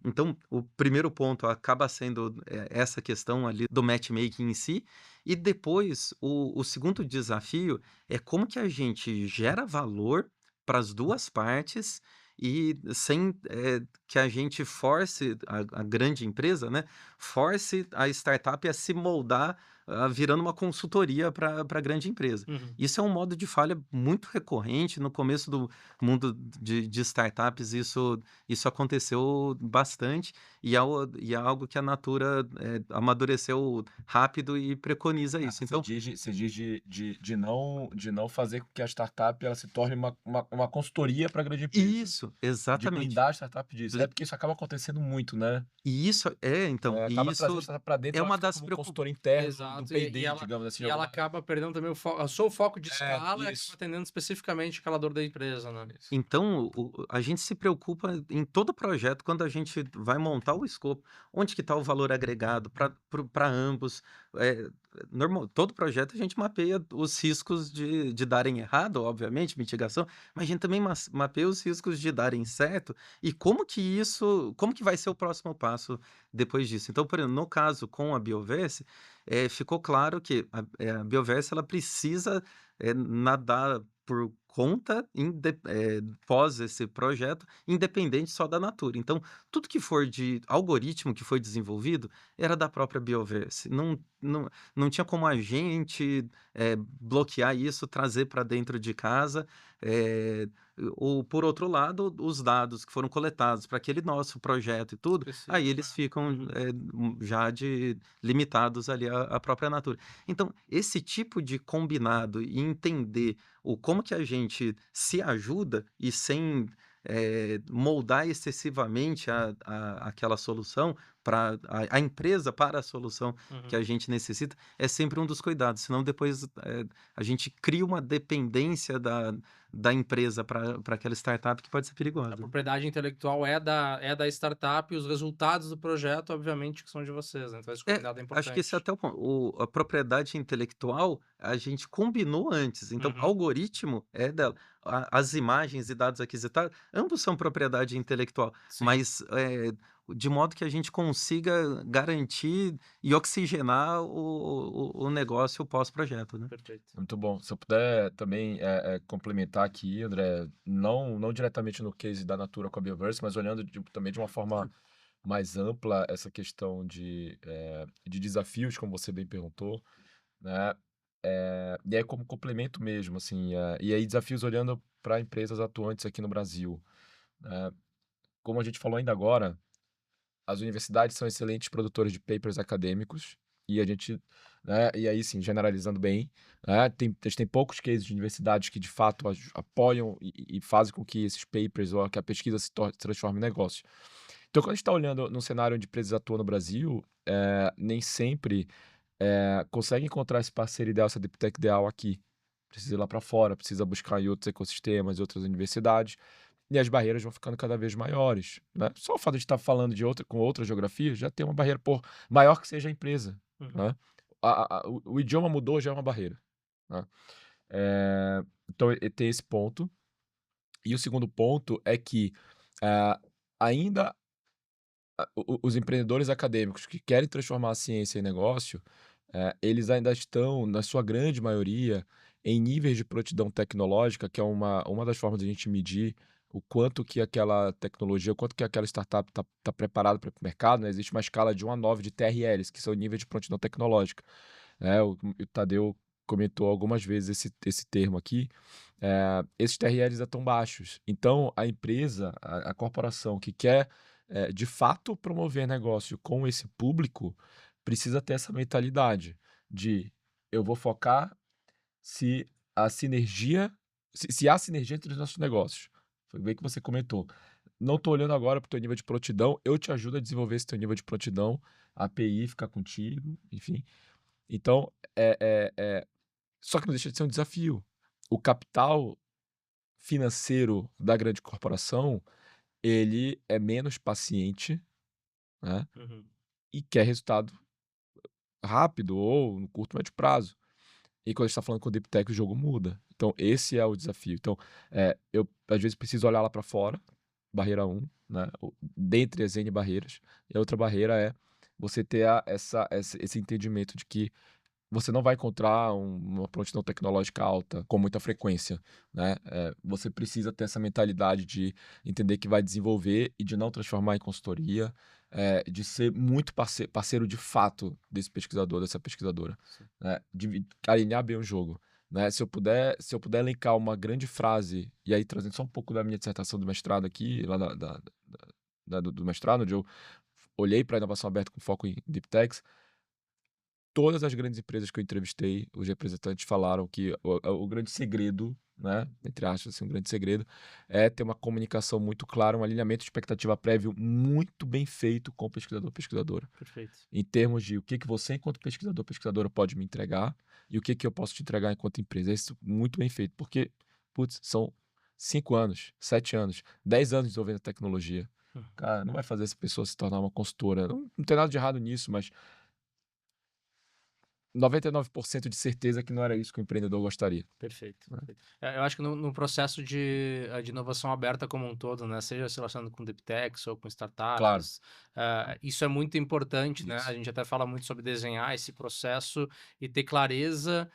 Então, o primeiro ponto acaba sendo, essa questão ali do matchmaking em si, e depois o segundo desafio é como que a gente gera valor para as duas partes e sem, que a gente force a grande empresa, né, force a startup a se moldar, virando uma consultoria para a grande empresa. Uhum. Isso é um modo de falha muito recorrente no começo do mundo de startups. Isso aconteceu bastante e é algo que a Natura, amadureceu rápido e preconiza isso. Você Então diz de não fazer com que a startup ela se torne uma consultoria para a grande empresa. isso, De exatamente. blindar a startup disso. É Bli porque isso acaba acontecendo muito, né? e isso então, e Acaba trazendo a isso startup para dentro é e ela uma fica das como preocupações. consultora interna do Exato, P&D, digamos assim, e de ela alguma maneira. acaba perdendo também o seu foco de escala e acaba Isso. atendendo especificamente aquela dor da empresa, né? Então, a gente se preocupa em todo projeto, quando a gente vai montar o escopo, onde que está o valor agregado para ambos. É, todo projeto a gente mapeia os riscos de darem errado, obviamente, mitigação, mas a gente também mapeia os riscos de darem certo e como que vai ser o próximo passo depois disso. Então, por exemplo, no caso com a Bioverse, ficou claro que a Bioverse ela precisa, nadar por conta, pós esse projeto, independente só da Natura. Então, tudo que for de algoritmo que foi desenvolvido era da própria Bioverse. Não tinha como a gente, bloquear isso, trazer para dentro de casa. eh, ou, por outro lado, os dados que foram coletados para aquele nosso projeto e tudo, aí Específico, eles né? ficam, Uhum. já limitados ali à própria Natura. Então, esse tipo de combinado e entender como que a gente se ajuda e sem, moldar excessivamente aquela solução para a empresa para a solução que Uhum. a gente necessita, é sempre um dos cuidados, senão depois, a gente cria uma dependência da empresa para aquela startup que pode ser A perigosa. propriedade intelectual é da startup e os resultados do projeto, obviamente, que são de vocês, né? Então esse cuidado é Acho que esse é importante. até o ponto. A propriedade intelectual, a gente combinou antes, então Uhum. algoritmo é dela. as imagens e dados aquisitados, ambos são propriedade intelectual, Sim, mas de modo que a gente consiga garantir e oxigenar o negócio pós-projeto, né? perfeito. Muito bom. Se eu puder também complementar aqui, André, não diretamente no case da Natura com a Bioverse, mas olhando também de uma forma mais ampla essa questão de desafios, como você bem perguntou, né? E aí como complemento mesmo, assim, e aí desafios olhando para empresas atuantes aqui no Brasil, né? Como a gente falou ainda agora, as universidades são excelentes produtores de papers acadêmicos e a gente, né, e aí sim, generalizando bem, né, a gente tem poucos cases de universidades que de fato apoiam e fazem com que esses papers ou que a pesquisa se transforme em negócio. Então, quando a gente está olhando no cenário onde empresas atuam no Brasil, nem sempre consegue encontrar esse parceiro ideal, essa deep tech ideal aqui. Precisa ir lá para fora, precisa buscar em outros ecossistemas, outras universidades, e as barreiras vão ficando cada vez maiores, né? Só o fato de estar falando com outra geografia já tem uma barreira, por maior que seja a empresa, Uhum. né? O idioma mudou, já é uma barreira, né? Então, tem esse ponto. E o segundo ponto é que ah, ainda os empreendedores acadêmicos que querem transformar a ciência em negócio, eles ainda estão, na sua grande maioria, em níveis de prontidão tecnológica, que é uma das formas de a gente medir o quanto que aquela tecnologia, o quanto que aquela startup está preparada para o mercado, né? Existe uma escala de 1 a 9 de TRLs, que são níveis de prontidão tecnológica. Né? O Tadeu comentou algumas vezes esse termo aqui. Esses TRLs estão baixos. Então, a empresa, a corporação que quer de fato promover negócio com esse público, precisa ter essa mentalidade de eu vou focar se a sinergia, se há sinergia entre os nossos negócios. Foi bem que você comentou. Não estou olhando agora para o teu nível de prontidão, eu te ajudo a desenvolver esse teu nível de prontidão, a API fica contigo, enfim. Então, só que não deixa de ser um desafio. O capital financeiro da grande corporação, ele é menos paciente, né? Uhum. E quer resultado rápido ou no curto, médio prazo. E quando a gente está falando com o Deep Tech, o jogo muda. Então, esse é o desafio. Então, eu às vezes preciso olhar lá para fora, barreira um, né? Dentre as N barreiras. E a outra barreira é você ter esse entendimento de que você não vai encontrar uma prontidão tecnológica alta com muita frequência, né? Você precisa ter essa mentalidade de entender que vai desenvolver e de não transformar em consultoria, de ser muito parceiro de fato desse pesquisador, dessa pesquisadora, Sim. né? De alinhar bem o jogo, né? Se eu puder elencar uma grande frase, e aí trazendo só um pouco da minha dissertação do mestrado aqui, lá do mestrado, onde eu olhei para a inovação aberta com foco em Deep Techs, todas as grandes empresas que eu entrevistei, os representantes falaram que o grande segredo, né, entre aspas, assim, um grande segredo, é ter uma comunicação muito clara, um alinhamento de expectativa prévio muito bem feito com o pesquisador, pesquisadora. Perfeito. Em termos de o que que você, enquanto pesquisador, pesquisadora, pode me entregar e o que que eu posso te entregar enquanto empresa. É isso muito bem feito, porque, putz, são 5 anos, 7 anos, 10 anos desenvolvendo tecnologia. Uhum. Cara, não vai fazer essa pessoa se tornar uma consultora. Não tem nada de errado nisso, mas 99% de certeza que não era isso que o empreendedor gostaria, Perfeito, né. perfeito. Eu acho que no processo de inovação aberta como um todo, né, seja se relacionando com deep techs ou com Claro, startups, isso é muito importante, né? A isso. gente até fala muito sobre desenhar esse processo e ter clareza,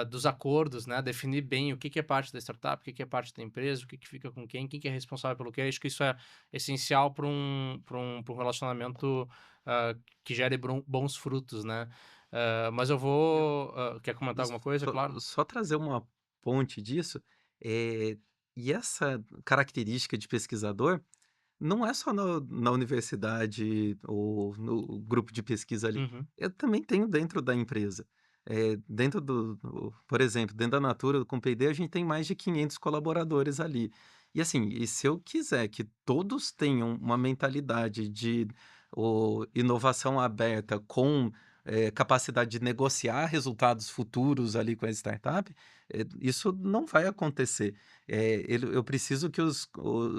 dos acordos, né? Definir bem o que que é parte da startup, o que que é parte da empresa, o que que fica com quem que é responsável pelo quê. Acho que isso é essencial para um relacionamento, que gere bons frutos, né? Mas eu Eu vou... quer comentar alguma coisa? só Claro. só trazer uma ponte disso, e essa característica de pesquisador não é só na universidade ou no grupo de pesquisa ali, Uhum. eu também tenho dentro da empresa. Dentro por exemplo, dentro da Natura, com o P&D, a gente tem mais de 500 colaboradores ali. E assim, e se eu quiser que todos tenham uma mentalidade de inovação aberta com capacidade de negociar resultados futuros ali com a startup, isso não vai acontecer. Eu preciso que os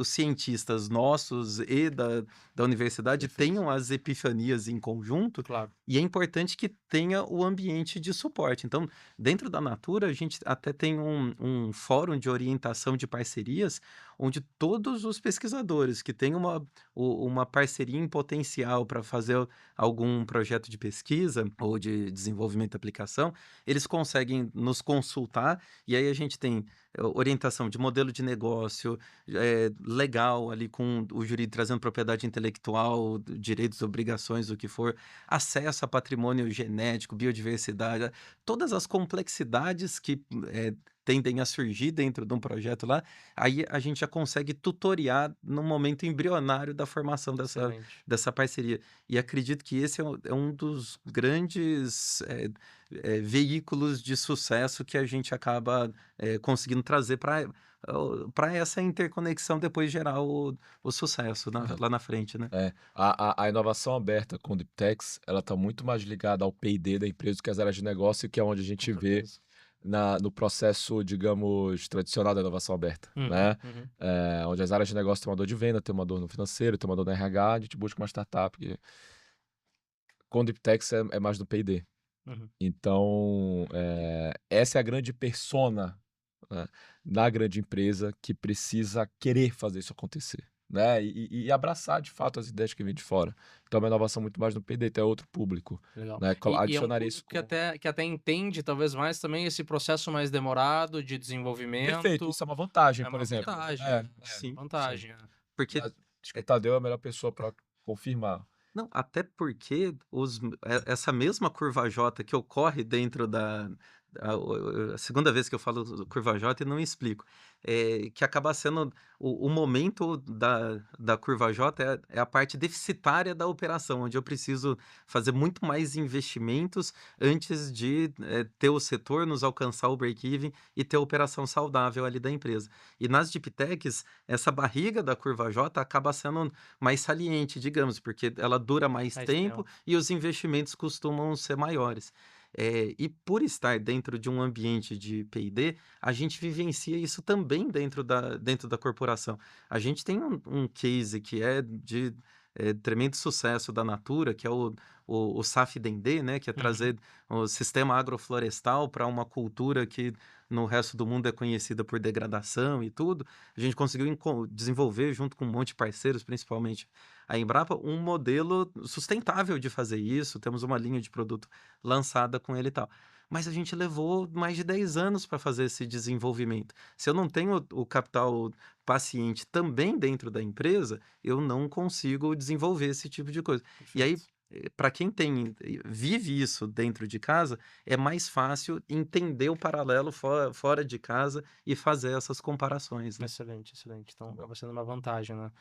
cientistas nossos e da universidade Perfeito. tenham as epifanias em conjunto, Claro. e é importante que tenha o ambiente de suporte. Então, dentro da Natura, a gente até tem um fórum de orientação de parcerias, onde todos os pesquisadores que têm uma parceria em potencial para fazer algum projeto de pesquisa ou de desenvolvimento de aplicação, eles conseguem nos consultar, e aí a gente tem orientação de modelo de negócio, legal ali com o jurídico trazendo propriedade intelectual, direitos, obrigações, o que for, acesso a patrimônio genético, biodiversidade, todas as complexidades que tendem a surgir dentro de um projeto lá, aí a gente já consegue tutoriar no momento embrionário da formação Excelente. dessa parceria. E acredito que esse é um dos grandes veículos de sucesso que a gente acaba conseguindo trazer para essa interconexão depois gerar o sucesso lá na frente, né? A inovação aberta com Deep Techs, ela está muito mais ligada ao P&D da empresa do que às áreas de negócio, que é onde a Com gente vê certeza. no processo, digamos, tradicional da inovação aberta, Uhum, né? uhum. Onde as áreas de negócio têm uma dor de venda, tem uma dor no financeiro, tem uma dor no RH, a gente busca uma startup. Com Deep Techs é mais do P&D. Uhum. Então, essa é a grande persona, né, na grande empresa que precisa querer fazer isso acontecer, né? E abraçar de fato as ideias que vêm de fora. Então, é uma inovação muito mais no PD, é outro público, Legal. né? E é um Adicionaria isso público que como. até entende, talvez mais também, esse processo mais demorado de Perfeito, desenvolvimento. isso é uma vantagem, É por uma exemplo. vantagem, É, né? É uma Sim, sim. vantagem, né? porque Mas acho que o Tadeu é a melhor pessoa para confirmar. não, até porque essa mesma curva J que ocorre dentro a segunda vez que eu falo curva J e não explico, que acaba sendo o momento da curva J é a parte deficitária da operação, onde eu preciso fazer muito mais investimentos antes de ter o setor nos alcançar o break-even e ter a operação saudável ali da empresa. E nas Deep Techs, essa barriga da curva J acaba sendo mais saliente, digamos, porque ela dura mais Mais tempo tempo. e os investimentos costumam ser maiores. E por estar dentro de um ambiente de P&D, a gente vivencia isso também dentro da corporação. A gente tem um case que é de tremendo sucesso da Natura, que é o SAF Dendê, né, que é Uhum. trazer o sistema agroflorestal para uma cultura que no resto do mundo é conhecida por degradação e tudo. A gente conseguiu desenvolver, junto com um monte de parceiros, principalmente a Embrapa, um modelo sustentável de fazer isso. Temos uma linha de produto lançada com ele e tal. Mas a gente levou mais de 10 anos para fazer esse desenvolvimento. Se eu não tenho o capital paciente também dentro da empresa, eu não consigo desenvolver esse tipo de coisa. E aí, Perfeito. para quem vive isso dentro de casa, é mais fácil entender o paralelo fora de casa e fazer essas comparações, né? Excelente, excelente. Então Bom, acaba sendo uma vantagem, né?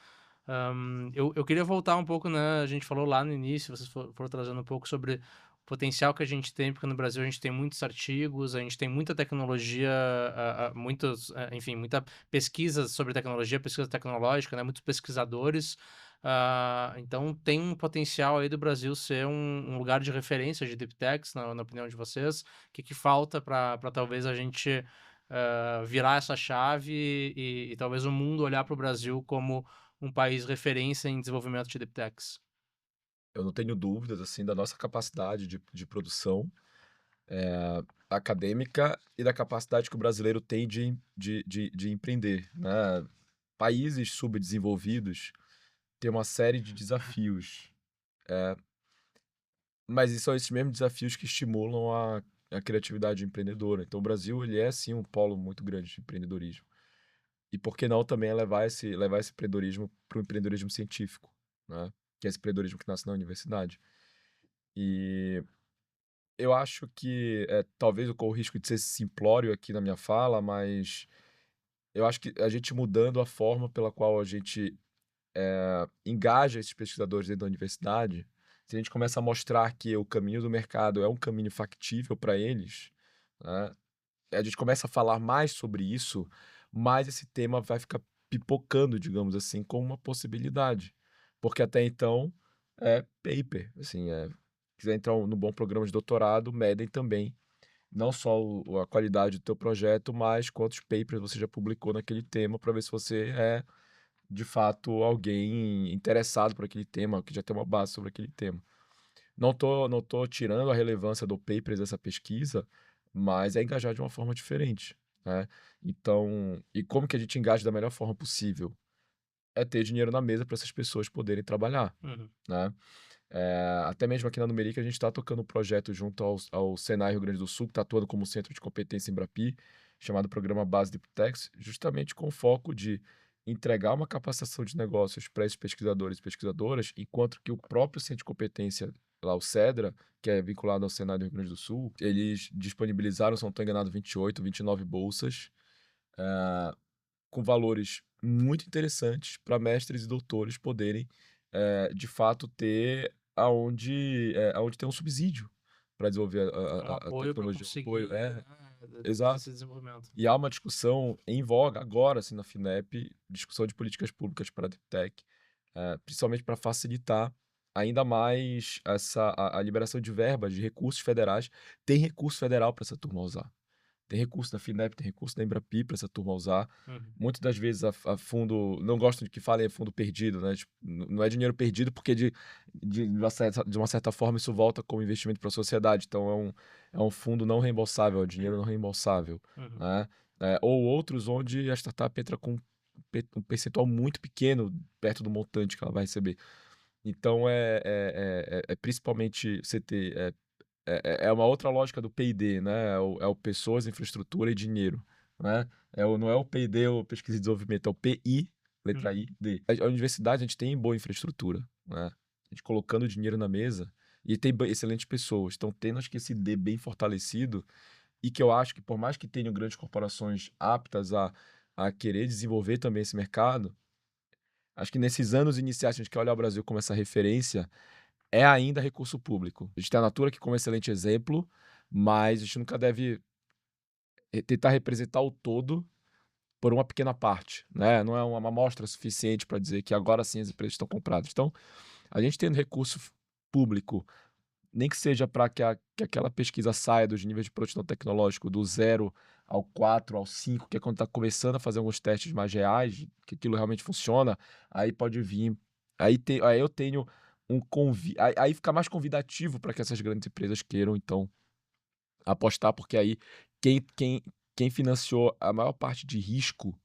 Eu queria voltar um pouco, né? A gente falou lá no início, vocês foram trazendo um pouco sobre o potencial que a gente tem, porque no Brasil a gente tem muitos artigos, a gente tem muita tecnologia, muitos, enfim, muita pesquisa sobre tecnologia, pesquisa tecnológica, né? Muitos pesquisadores. Então tem um potencial aí do Brasil ser um lugar de referência de deep techs, na opinião de vocês. O que falta para talvez a gente virar essa chave e talvez o mundo olhar para o Brasil como um país referência em desenvolvimento de deep techs? eu não tenho dúvidas assim da nossa capacidade de produção acadêmica e da capacidade que o brasileiro tem de empreender, né? Países subdesenvolvidos têm uma série de desafios, mas são esses mesmos desafios que estimulam a criatividade empreendedora. Então, o Brasil, ele é sim um polo muito grande de empreendedorismo. E por que não também levar esse empreendedorismo para o empreendedorismo científico, né? Que é esse empreendedorismo que nasce na universidade. E eu acho que talvez eu corra o risco de ser simplório aqui na minha fala, mas eu acho que a gente mudando a forma pela qual a gente engaja esses pesquisadores dentro da universidade, se a gente começa a mostrar que o caminho do mercado é um caminho factível para eles, né, a gente começa a falar mais sobre isso, mais esse tema vai ficar pipocando, digamos assim, como uma possibilidade. Porque até então é paper, assim, quiser entrar no bom programa de doutorado, medem também não só a qualidade do teu projeto, mas quantos papers você já publicou naquele tema, para ver se você é, de fato, alguém interessado por aquele tema, que já tem uma base sobre aquele tema. Não tô tirando a relevância do papers dessa pesquisa, mas é engajar de uma forma diferente, né? Então, e como que a gente engaja da melhor forma possível? É ter dinheiro na mesa para essas pessoas poderem trabalhar, Uhum. né? Até mesmo aqui na Numeric, a gente está tocando um projeto junto ao Senai Rio Grande do Sul, que está atuando como centro de competência em Embrapi, chamado Programa Base de Iptex, justamente com o foco de entregar uma capacitação de negócios para esses pesquisadores e pesquisadoras, enquanto que o próprio centro de competência, lá o CEDRA, que é vinculado ao Senai do Rio Grande do Sul, eles disponibilizaram, se não estou enganado, 28, 29 bolsas, com valores muito interessantes para mestres e doutores poderem, de fato, ter aonde ter um subsídio para desenvolver Um a apoio para tecnologia, o apoio. conseguir, fazer esse Exato. desenvolvimento. E há uma discussão em voga agora, assim, na FINEP, discussão de políticas públicas para a Deep Tech, principalmente para facilitar ainda mais a liberação de verbas, de recursos federais. Tem recurso federal para essa turma usar. Tem recurso da FINEP, tem recurso da Embrapi para essa turma usar. Uhum. Muitas das vezes a fundo, não gosto de que falem fundo perdido, né? Tipo, não é dinheiro perdido porque de uma certa forma isso volta como investimento para a sociedade. Então é um fundo não reembolsável, é um dinheiro não reembolsável, Uhum. né? Ou outros onde a startup entra com um percentual muito pequeno perto do montante que ela vai receber. Então é principalmente você ter é uma outra lógica do P&D, né? É o pessoas, infraestrutura e dinheiro, né? Não é o P&D, o pesquisa e desenvolvimento, é o PI, letra I, Uhum. D. A universidade, a gente tem boa infraestrutura, né? A gente colocando dinheiro na mesa e tem excelentes pessoas. Então, tendo, acho que esse D bem fortalecido e que eu acho que, por mais que tenham grandes corporações aptas a querer desenvolver também esse mercado, acho que nesses anos iniciais, a gente quer olhar o Brasil como essa referência, é ainda recurso público. A gente tem a Natura aqui como excelente exemplo, mas a gente nunca deve tentar representar o todo por uma pequena parte, né? Não é uma amostra suficiente para dizer que agora sim as empresas estão compradas. Então, a gente tendo recurso público, nem que seja para que aquela pesquisa saia dos níveis de prontidão tecnológico do 0 ao 4, ao 5, que é quando está começando a fazer alguns testes mais reais, que aquilo realmente funciona, aí pode vir. Aí eu tenho um convite. Aí fica mais convidativo para que essas grandes empresas queiram, então, apostar, porque aí quem, quem, quem financiou a maior parte de risco,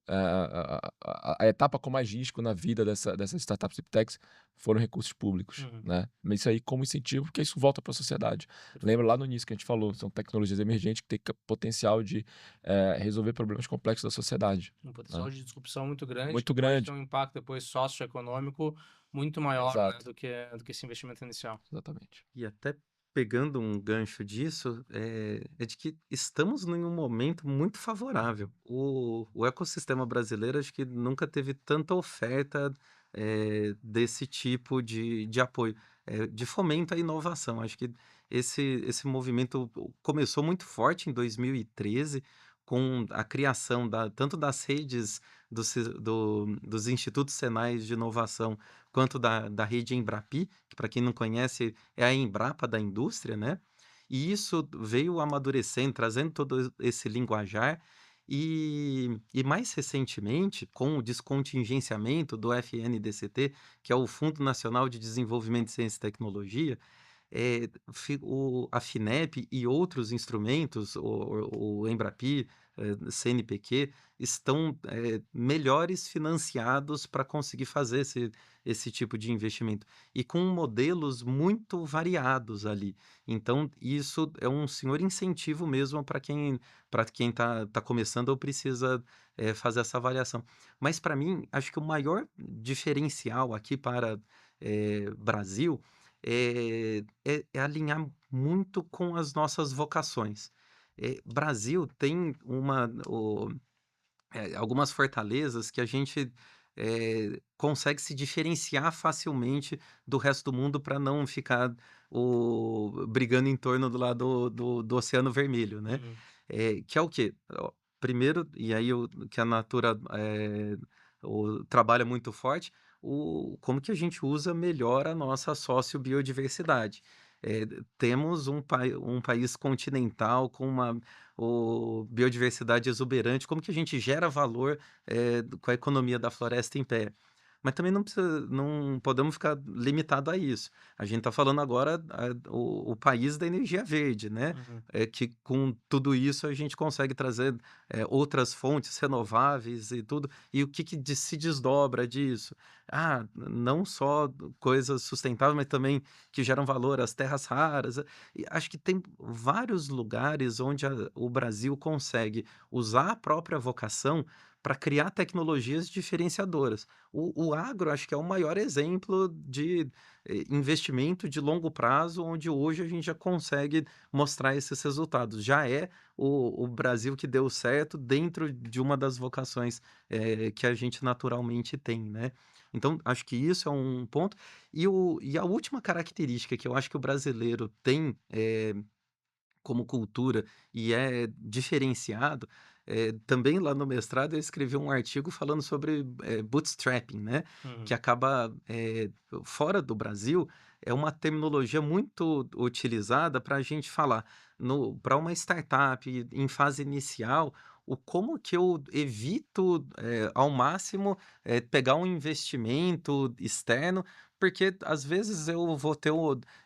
a etapa com mais risco na vida dessas startups deep techs foram recursos públicos, Uhum. né? Mas isso aí como incentivo, porque isso volta para a sociedade. Lembra lá no início que a gente falou, são tecnologias emergentes que têm potencial de resolver problemas complexos da sociedade, Um né? potencial de disrupção muito grande Muito que pode ter grande. um impacto depois socioeconômico muito maior, né, Exato, do que esse investimento inicial. exatamente. E até pegando um gancho disso, é de que estamos em um momento muito favorável. O ecossistema brasileiro acho que nunca teve tanta oferta desse tipo de apoio, de fomento à inovação. Acho que esse movimento começou muito forte em 2013, com a criação tanto das redes dos institutos senais de inovação, quanto da rede Embrapi, que para quem não conhece é a Embrapa da indústria, né? E isso veio amadurecendo, trazendo todo esse linguajar. E mais recentemente, com o descontingenciamento do FNDCT, que é o Fundo Nacional de Desenvolvimento de Ciência e Tecnologia, a FINEP e outros instrumentos, o Embrapi, CNPq, estão melhores financiados para conseguir fazer esse tipo de investimento. E com modelos muito variados ali. Então, isso é um senhor incentivo mesmo para quem está começando ou precisa fazer essa avaliação. Mas, para mim, acho que o maior diferencial aqui para Brasil é alinhar muito com as nossas vocações. Brasil tem algumas fortalezas que a gente consegue se diferenciar facilmente do resto do mundo para não ficar brigando em torno do lado do Oceano Vermelho, né? Uhum. Que é o quê? Primeiro, e aí que a Natura trabalha muito forte, como que a gente usa melhor a nossa sociobiodiversidade. eh, temos um país continental com uma biodiversidade exuberante, como que a gente gera valor, com a economia da floresta em pé. Mas também não podemos ficar limitado a isso. A gente está falando agora o país da energia verde, né? Uhum. Que com tudo isso a gente consegue trazer outras fontes renováveis e tudo. E o que, se desdobra disso? Ah, não só coisas sustentáveis, mas também que geram valor às terras raras. E acho que tem vários lugares onde o Brasil consegue usar a própria vocação para criar tecnologias diferenciadoras. O agro acho que é o maior exemplo de investimento de longo prazo, onde hoje a gente já consegue mostrar esses resultados. Já é o Brasil que deu certo dentro de uma das vocações que a gente naturalmente tem, né? Então, acho que isso é um ponto. E a última característica que eu acho que o brasileiro tem como cultura e é diferenciado, também lá no mestrado eu escrevi um artigo falando sobre, bootstrapping, né, que Uhum. acaba, fora do Brasil, é uma terminologia muito utilizada para a gente falar para uma startup em fase inicial, o como que eu evito, ao máximo, pegar um investimento externo, porque às vezes eu vou ter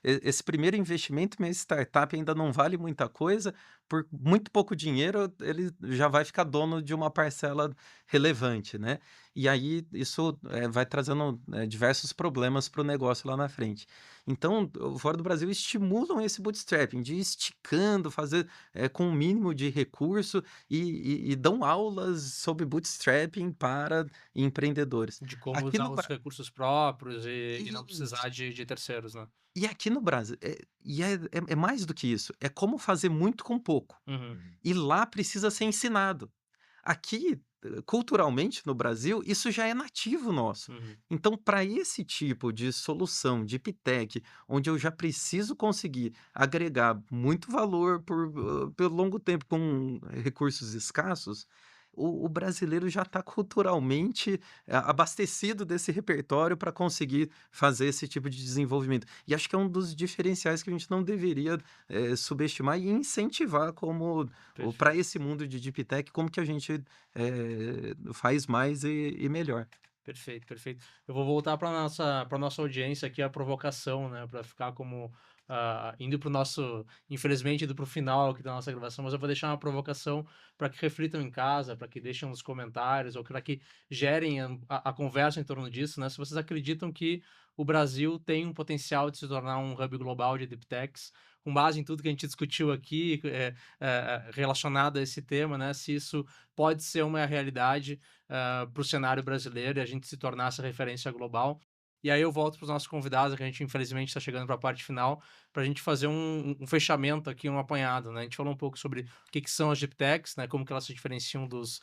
esse primeiro investimento, minha startup ainda não vale muita coisa, por muito pouco dinheiro ele já vai ficar dono de uma parcela relevante, né. E aí isso, vai trazendo, diversos problemas para o negócio lá na frente. Então, fora do Brasil estimulam esse bootstrapping, de ir esticando, fazer, com o mínimo de recurso e dão aulas sobre bootstrapping para empreendedores. De como Aqui usar no os Bra recursos próprios e não Isso. precisar de terceiros, né? E aqui no Brasil é mais do que isso, é como fazer muito com pouco. Uhum. Uhum. E lá precisa ser ensinado. Aqui, culturalmente no Brasil, isso já é nativo nosso. Uhum. Então, para esse tipo de solução de Epitec, onde eu já preciso conseguir agregar muito valor pelo longo tempo com recursos escassos, o brasileiro já está culturalmente abastecido desse repertório para conseguir fazer esse tipo de desenvolvimento. E acho que é um dos diferenciais que a gente não deveria subestimar e incentivar como para Perfeito. esse mundo de deep tech, como que a gente faz mais e melhor. Perfeito, perfeito. Eu vou voltar para nossa audiência aqui a provocação, né, para ficar como indo para o nosso, infelizmente, indo para o final aqui da nossa gravação, mas eu vou deixar uma provocação para que reflitam em casa, para que deixem nos comentários ou para que gerem a conversa em torno disso, né? Se vocês acreditam que o Brasil tem um potencial de se tornar um hub global de deep techs, com base em tudo que a gente discutiu aqui, relacionado a esse tema, né? Se isso pode ser uma realidade para o cenário brasileiro e a gente se tornar essa referência global. E aí eu volto para os nossos convidados, que a gente infelizmente está chegando para a parte final, para a gente fazer um fechamento aqui, um apanhado, né? A gente falou um pouco sobre o que são as deep techs, né? Como que elas se diferenciam das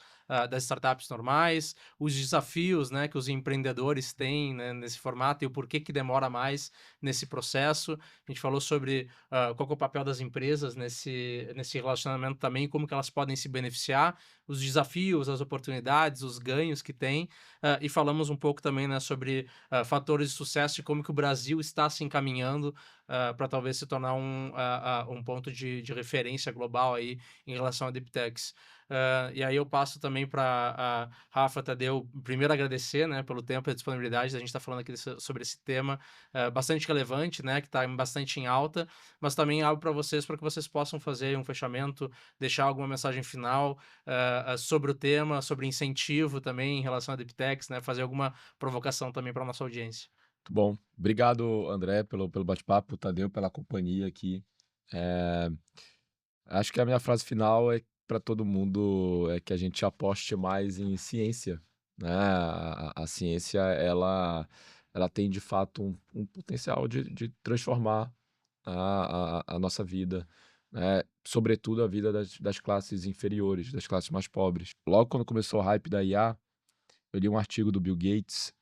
startups normais, os desafios, né, que os empreendedores têm, né, nesse formato e o porquê que demora mais nesse processo. A gente falou sobre qual que é o papel das empresas nesse relacionamento também, como que elas podem se beneficiar, os desafios, as oportunidades, os ganhos que tem, e falamos um pouco também, né, sobre fatores de sucesso e como que o Brasil está se encaminhando para talvez se tornar um ponto de referência global aí em relação a deep techs. E aí eu passo também para Rafa, Tadeu, primeiro agradecer, né, pelo tempo e a disponibilidade da gente estar falando aqui sobre esse tema bastante relevante, né, que está bastante em alta, mas também abro para vocês para que vocês possam fazer um fechamento, deixar alguma mensagem final sobre o tema, sobre incentivo também em relação a deep techs, né, fazer alguma provocação também para nossa audiência. Muito bom. Obrigado, André, pelo bate-papo, Tadeu, pela companhia aqui. Eh, Acho que a minha frase final é para todo mundo é que a gente aposte mais em ciência, né? A ciência, ela tem de fato um potencial de transformar a nossa vida, né? Sobretudo a vida das classes inferiores, das classes mais pobres. Logo quando começou o hype da IA, eu li um artigo do Bill Gates,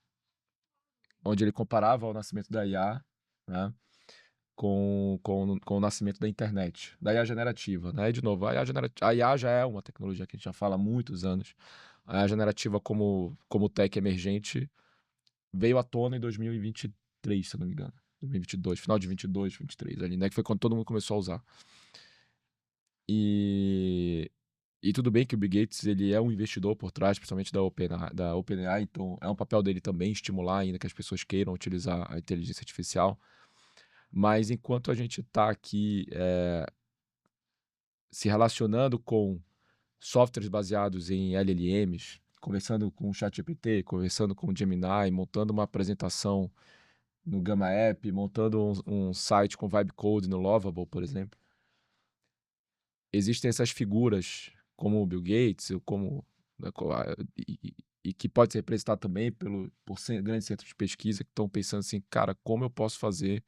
onde ele comparava o nascimento da IA, né, com o nascimento da internet, da IA generativa, né? E de novo, a IA já é uma tecnologia que a gente já fala há muitos anos. A IA generativa como tech emergente veio à tona em 2023, se eu não me engano. 2022, final de 22, 23 ali, né? Que foi quando todo mundo começou a usar. E, e tudo bem que o Bill Gates, ele é um investidor por trás, principalmente da OpenAI, então é um papel dele também estimular ainda que as pessoas queiram utilizar a inteligência artificial. Mas enquanto a gente está aqui se relacionando com softwares baseados em LLMs, conversando com o ChatGPT, conversando com o Gemini, montando uma apresentação no Gamma App, montando um site com vibe code no Lovable, por exemplo. Existem essas figuras como o Bill Gates, como e que pode ser representado também por grandes centros de pesquisa que estão pensando assim, cara, como eu posso fazer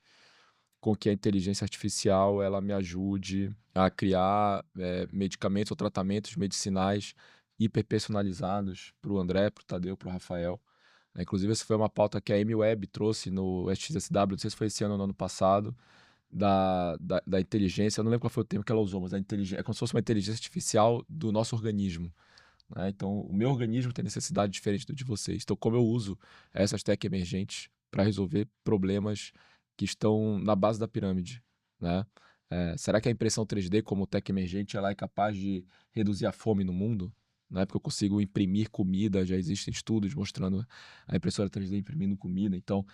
com que a inteligência artificial ela me ajude a criar medicamentos ou tratamentos medicinais hiperpersonalizados para o André, para o Tadeu, para o Rafael. Inclusive, essa foi uma pauta que a Amy Webb trouxe no SXSW, não sei se foi esse ano ou no ano passado, da inteligência. Eu não lembro qual foi o termo que ela usou, mas a inteligência, é como se fosse uma inteligência artificial do nosso organismo. Né? Então, o meu organismo tem necessidade diferente do de vocês. Então, como eu uso essas tech emergentes para resolver problemas que estão na base da pirâmide, né? Será que a impressão 3D como tech emergente ela é capaz de reduzir a fome no mundo? Né? Porque eu consigo imprimir comida, já existem estudos mostrando a impressora 3D imprimindo comida. Então,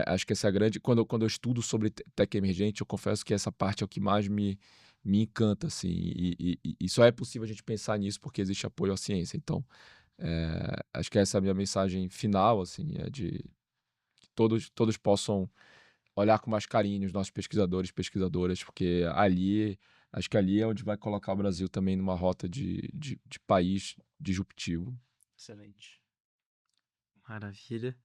acho que essa é a grande... Quando eu estudo sobre tech emergente, eu confesso que essa parte é o que mais me encanta, assim. E só é possível a gente pensar nisso porque existe apoio à ciência. Então, acho que essa é a minha mensagem final, assim, é de que todos possam olhar com mais carinho os nossos pesquisadores e pesquisadoras, porque acho que ali é onde vai colocar o Brasil também numa rota de país disruptivo. Excelente. Maravilha.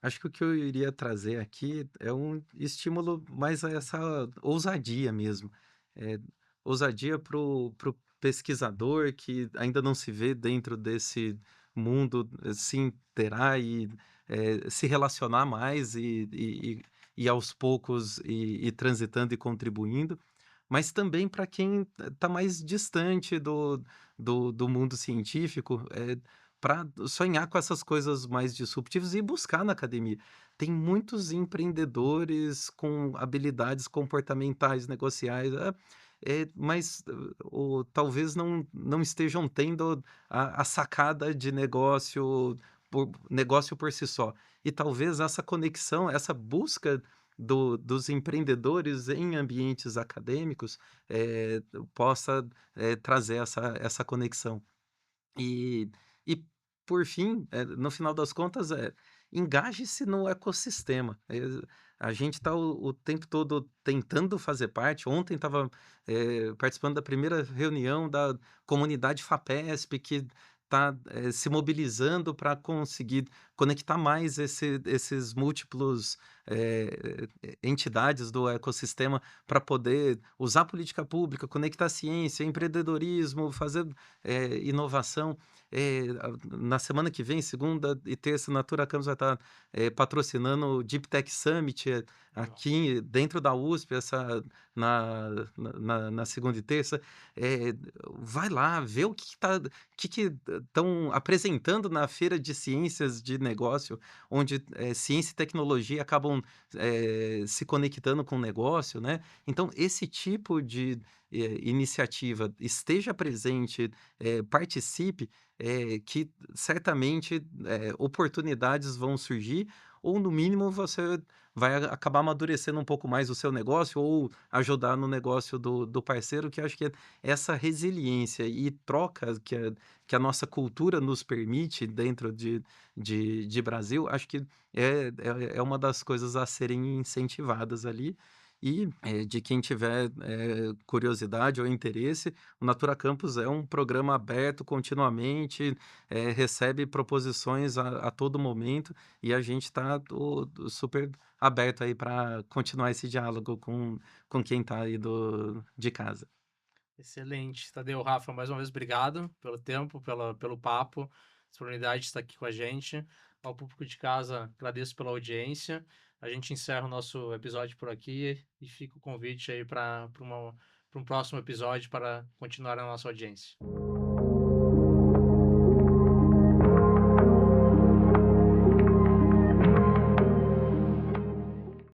Acho que o que eu iria trazer aqui é um estímulo mais a essa ousadia mesmo. É, ousadia para o pesquisador que ainda não se vê dentro desse mundo, se inteirar e se relacionar mais e aos poucos ir transitando e contribuindo, mas também para quem está mais distante do mundo científico, para sonhar com essas coisas mais disruptivas e buscar na academia. Tem muitos empreendedores com habilidades comportamentais, negociais, mas talvez não estejam tendo a sacada de negócio por si só. E talvez essa conexão, essa busca dos empreendedores em ambientes acadêmicos possa trazer essa conexão. E e por fim, no final das contas, engaje-se no ecossistema. A gente está o tempo todo tentando fazer parte. Ontem estava, participando da primeira reunião da comunidade FAPESP, que está, se mobilizando para conseguir conectar mais esses múltiplos, entidades do ecossistema para poder usar política pública, conectar ciência, empreendedorismo, fazer, inovação. Na semana que vem, segunda e terça, Natura Campus vai estar patrocinando o Deep Tech Summit aqui dentro da USP, na segunda e terça. Eh, Vai lá, vê o que estão apresentando na feira de ciências de negócio, onde ciência e tecnologia acabam se conectando com o negócio, né? Então, esse tipo de iniciativa esteja presente, participe, que certamente oportunidades vão surgir, ou no mínimo você vai acabar amadurecendo um pouco mais o seu negócio ou ajudar no negócio do parceiro, que eu acho que essa resiliência e troca que a nossa cultura nos permite dentro de Brasil, acho que é uma das coisas a serem incentivadas ali. E de quem tiver curiosidade ou interesse, o Natura Campus é um programa aberto continuamente, recebe proposições a todo momento e a gente está super aberto aí para continuar esse diálogo com quem está aí de casa. Excelente. Tadeu, Rafa, mais uma vez, obrigado pelo tempo, pelo papo, disponibilidade de estar aqui com a gente. Ao público de casa, agradeço pela audiência. A gente encerra o nosso episódio por aqui e fica o convite aí para um próximo episódio para continuar a nossa audiência.